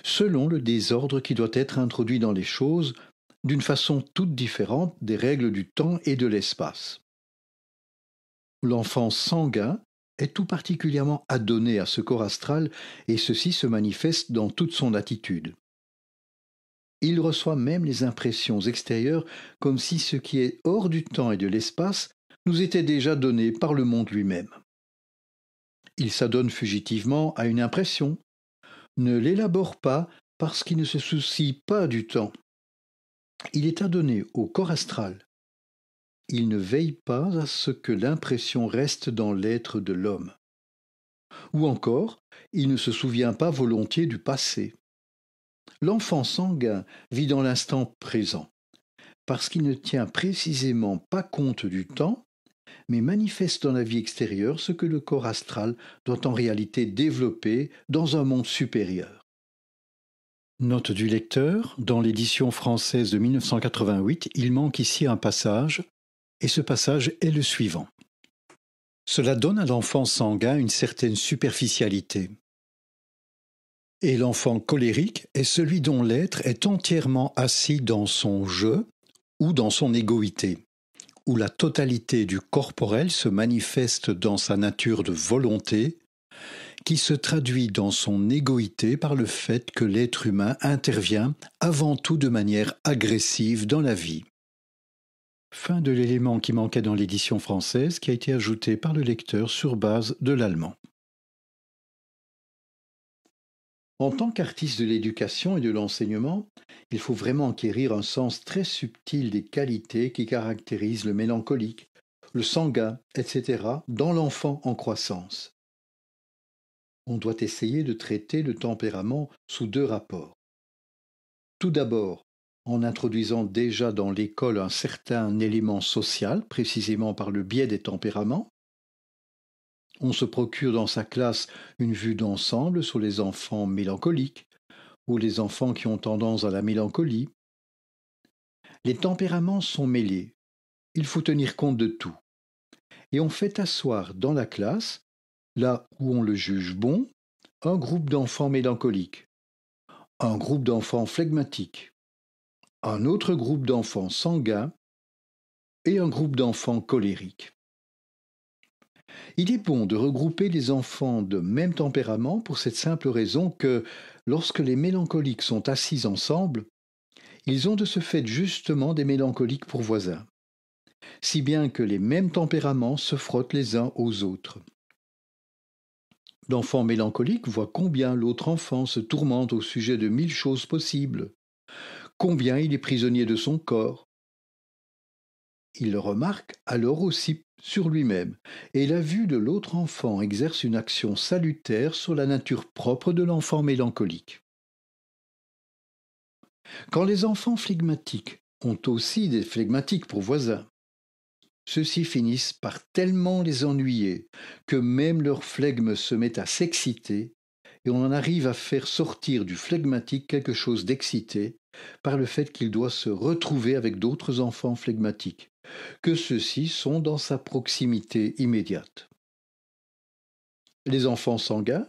Selon le désordre qui doit être introduit dans les choses, d'une façon toute différente des règles du temps et de l'espace. L'enfant sanguin est tout particulièrement adonné à ce corps astral et ceci se manifeste dans toute son attitude. Il reçoit même les impressions extérieures comme si ce qui est hors du temps et de l'espace nous était déjà donné par le monde lui-même. Il s'adonne fugitivement à une impression, ne l'élabore pas parce qu'il ne se soucie pas du temps. Il est adonné au corps astral. Il ne veille pas à ce que l'impression reste dans l'être de l'homme. Ou encore, il ne se souvient pas volontiers du passé. L'enfant sanguin vit dans l'instant présent, parce qu'il ne tient précisément pas compte du temps, mais manifeste dans la vie extérieure ce que le corps astral doit en réalité développer dans un monde supérieur. Note du lecteur, dans l'édition française de 1988, il manque ici un passage, et ce passage est le suivant. Cela donne à l'enfant sanguin une certaine superficialité. Et l'enfant colérique est celui dont l'être est entièrement assis dans son je ou dans son égoïté, où la totalité du corporel se manifeste dans sa nature de volonté, qui se traduit dans son égoïté par le fait que l'être humain intervient avant tout de manière agressive dans la vie. Fin de l'élément qui manquait dans l'édition française qui a été ajouté par le lecteur sur base de l'allemand. En tant qu'artiste de l'éducation et de l'enseignement, il faut vraiment acquérir un sens très subtil des qualités qui caractérisent le mélancolique, le sanguin, etc. dans l'enfant en croissance. On doit essayer de traiter le tempérament sous deux rapports. Tout d'abord, en introduisant déjà dans l'école un certain élément social, précisément par le biais des tempéraments. On se procure dans sa classe une vue d'ensemble sur les enfants mélancoliques ou les enfants qui ont tendance à la mélancolie. Les tempéraments sont mêlés. Il faut tenir compte de tout. Et on fait asseoir dans la classe, là où on le juge bon, un groupe d'enfants mélancoliques, un groupe d'enfants flegmatiques, un autre groupe d'enfants sanguins et un groupe d'enfants colériques. Il est bon de regrouper les enfants de même tempérament pour cette simple raison que, lorsque les mélancoliques sont assis ensemble, ils ont de ce fait justement des mélancoliques pour voisins, si bien que les mêmes tempéraments se frottent les uns aux autres. L'enfant mélancolique voit combien l'autre enfant se tourmente au sujet de 1000 choses possibles, combien il est prisonnier de son corps. Il le remarque alors aussi sur lui-même, et la vue de l'autre enfant exerce une action salutaire sur la nature propre de l'enfant mélancolique. Quand les enfants flegmatiques ont aussi des flegmatiques pour voisins, ceux-ci finissent par tellement les ennuyer que même leur flegme se met à s'exciter et on en arrive à faire sortir du flegmatique quelque chose d'excité par le fait qu'il doit se retrouver avec d'autres enfants flegmatiques, que ceux-ci sont dans sa proximité immédiate. Les enfants sanguins,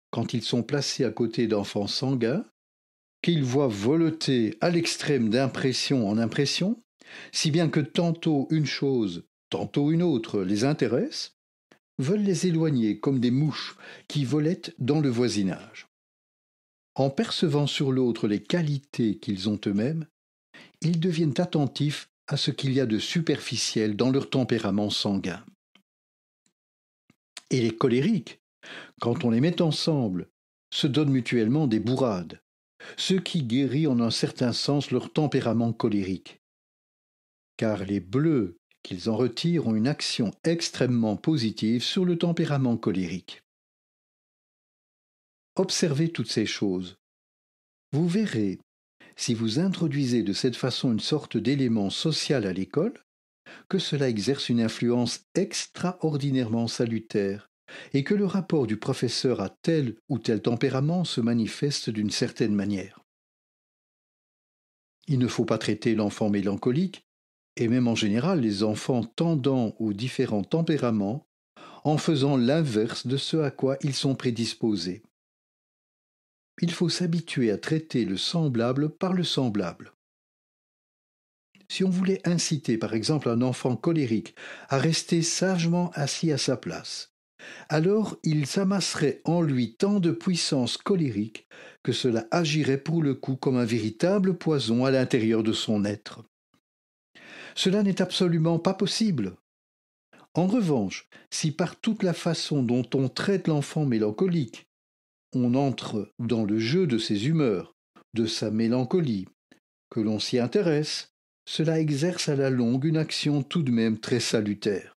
quand ils sont placés à côté d'enfants sanguins, qu'ils voient voleter à l'extrême d'impression en impression, si bien que tantôt une chose, tantôt une autre les intéresse, veulent les éloigner comme des mouches qui volettent dans le voisinage. En percevant sur l'autre les qualités qu'ils ont eux-mêmes, ils deviennent attentifs à ce qu'il y a de superficiel dans leur tempérament sanguin. Et les colériques, quand on les met ensemble, se donnent mutuellement des bourrades, ce qui guérit en un certain sens leur tempérament colérique. Car les bleus qu'ils en retirent ont une action extrêmement positive sur le tempérament colérique. Observez toutes ces choses. Vous verrez, si vous introduisez de cette façon une sorte d'élément social à l'école, que cela exerce une influence extraordinairement salutaire et que le rapport du professeur à tel ou tel tempérament se manifeste d'une certaine manière. Il ne faut pas traiter l'enfant mélancolique, et même en général les enfants tendant aux différents tempéraments, en faisant l'inverse de ce à quoi ils sont prédisposés. Il faut s'habituer à traiter le semblable par le semblable. Si on voulait inciter par exemple un enfant colérique à rester sagement assis à sa place, alors il s'amasserait en lui tant de puissance colérique que cela agirait pour le coup comme un véritable poison à l'intérieur de son être. Cela n'est absolument pas possible. En revanche, si par toute la façon dont on traite l'enfant mélancolique, on entre dans le jeu de ses humeurs, de sa mélancolie, que l'on s'y intéresse, cela exerce à la longue une action tout de même très salutaire.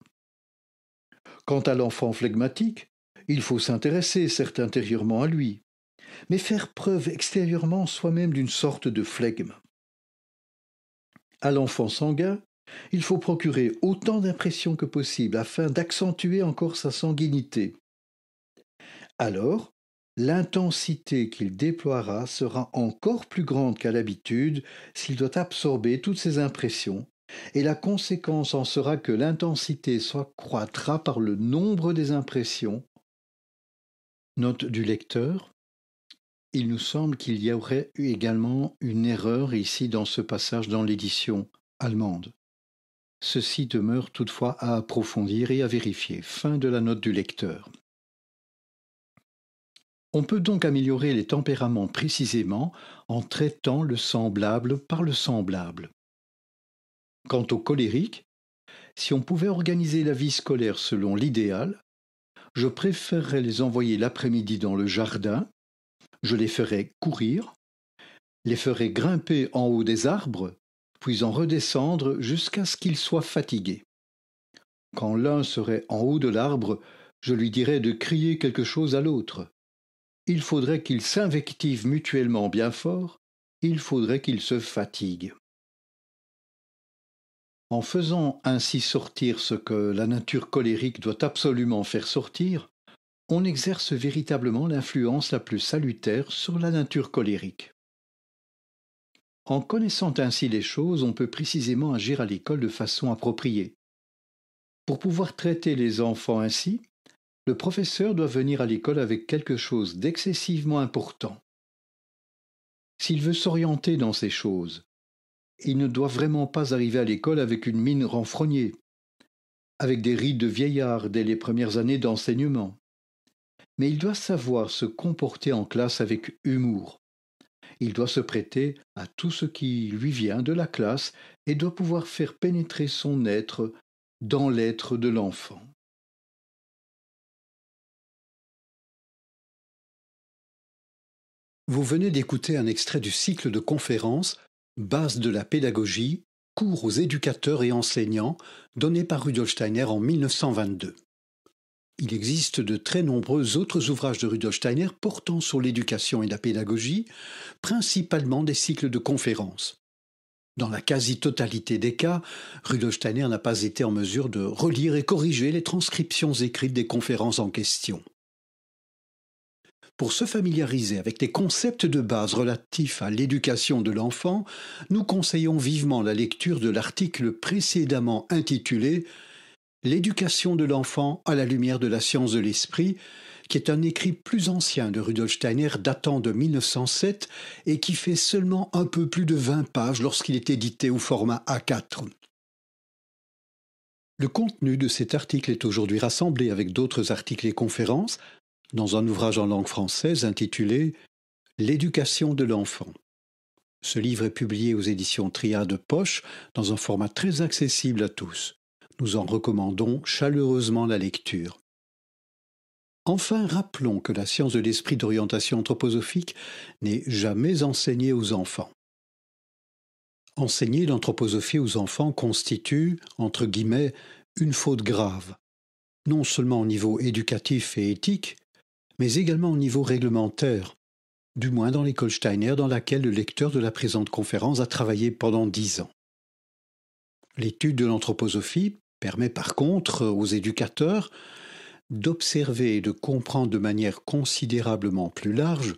Quant à l'enfant flegmatique, il faut s'intéresser certes intérieurement à lui, mais faire preuve extérieurement soi-même d'une sorte de flegme. À l'enfant sanguin, il faut procurer autant d'impressions que possible afin d'accentuer encore sa sanguinité. Alors, l'intensité qu'il déploiera sera encore plus grande qu'à l'habitude s'il doit absorber toutes ces impressions, et la conséquence en sera que l'intensité s'accroîtra par le nombre des impressions. Note du lecteur. Il nous semble qu'il y aurait eu également une erreur ici dans ce passage dans l'édition allemande. Ceci demeure toutefois à approfondir et à vérifier. Fin de la note du lecteur. On peut donc améliorer les tempéraments précisément en traitant le semblable par le semblable. Quant aux colériques, si on pouvait organiser la vie scolaire selon l'idéal, je préférerais les envoyer l'après-midi dans le jardin, je les ferais courir, les ferais grimper en haut des arbres, puis en redescendre jusqu'à ce qu'ils soient fatigués. Quand l'un serait en haut de l'arbre, je lui dirais de crier quelque chose à l'autre. Il faudrait qu'ils s'invectivent mutuellement bien fort, il faudrait qu'ils se fatiguent. En faisant ainsi sortir ce que la nature colérique doit absolument faire sortir, on exerce véritablement l'influence la plus salutaire sur la nature colérique. En connaissant ainsi les choses, on peut précisément agir à l'école de façon appropriée. Pour pouvoir traiter les enfants ainsi, le professeur doit venir à l'école avec quelque chose d'excessivement important. S'il veut s'orienter dans ces choses, il ne doit vraiment pas arriver à l'école avec une mine renfrognée, avec des rides de vieillard dès les premières années d'enseignement. Mais il doit savoir se comporter en classe avec humour. Il doit se prêter à tout ce qui lui vient de la classe et doit pouvoir faire pénétrer son être dans l'être de l'enfant. Vous venez d'écouter un extrait du cycle de conférences Base de la pédagogie, cours aux éducateurs et enseignants, donné par Rudolf Steiner en 1922. Il existe de très nombreux autres ouvrages de Rudolf Steiner portant sur l'éducation et la pédagogie, principalement des cycles de conférences. Dans la quasi-totalité des cas, Rudolf Steiner n'a pas été en mesure de relire et corriger les transcriptions écrites des conférences en question. Pour se familiariser avec les concepts de base relatifs à l'éducation de l'enfant, nous conseillons vivement la lecture de l'article précédemment intitulé « L'éducation de l'enfant à la lumière de la science de l'esprit », qui est un écrit plus ancien de Rudolf Steiner datant de 1907 et qui fait seulement un peu plus de 20 pages lorsqu'il est édité au format A4. Le contenu de cet article est aujourd'hui rassemblé avec d'autres articles et conférences dans un ouvrage en langue française intitulé « L'éducation de l'enfant ». Ce livre est publié aux éditions Triade Poche dans un format très accessible à tous. Nous en recommandons chaleureusement la lecture. Enfin, rappelons que la science de l'esprit d'orientation anthroposophique n'est jamais enseignée aux enfants. Enseigner l'anthroposophie aux enfants constitue, entre guillemets, une faute grave, non seulement au niveau éducatif et éthique, mais également au niveau réglementaire, du moins dans l'école Steiner dans laquelle le lecteur de la présente conférence a travaillé pendant 10 ans. L'étude de l'anthroposophie permet par contre aux éducateurs d'observer et de comprendre de manière considérablement plus large,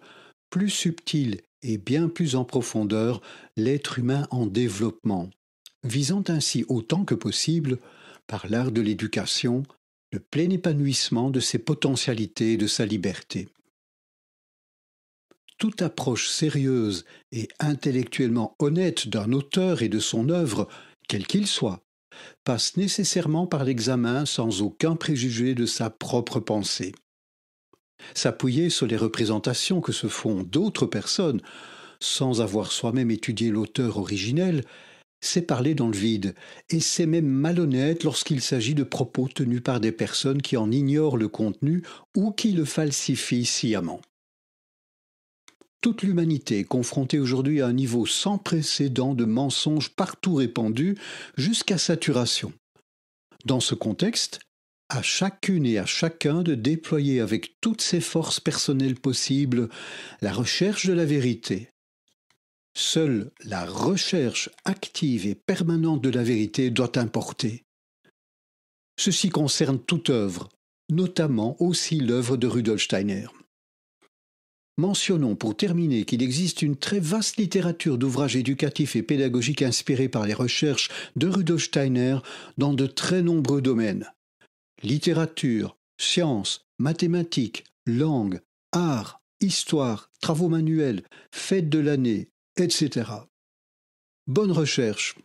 plus subtile et bien plus en profondeur l'être humain en développement, visant ainsi autant que possible, par l'art de l'éducation, le plein épanouissement de ses potentialités et de sa liberté. toute approche sérieuse et intellectuellement honnête d'un auteur et de son œuvre, quel qu'il soit, passe nécessairement par l'examen sans aucun préjugé de sa propre pensée. S'appuyer sur les représentations que se font d'autres personnes, sans avoir soi-même étudié l'auteur originel, c'est parler dans le vide, et c'est même malhonnête lorsqu'il s'agit de propos tenus par des personnes qui en ignorent le contenu ou qui le falsifient sciemment. Toute l'humanité est confrontée aujourd'hui à un niveau sans précédent de mensonges partout répandus jusqu'à saturation. Dans ce contexte, à chacune et à chacun de déployer avec toutes ses forces personnelles possibles la recherche de la vérité. Seule la recherche active et permanente de la vérité doit importer. Ceci concerne toute œuvre, notamment aussi l'œuvre de Rudolf Steiner. Mentionnons pour terminer qu'il existe une très vaste littérature d'ouvrages éducatifs et pédagogiques inspirés par les recherches de Rudolf Steiner dans de très nombreux domaines. Littérature, sciences, mathématiques, langue, art, histoire, travaux manuels, fêtes de l'année, etc. Bonne recherche!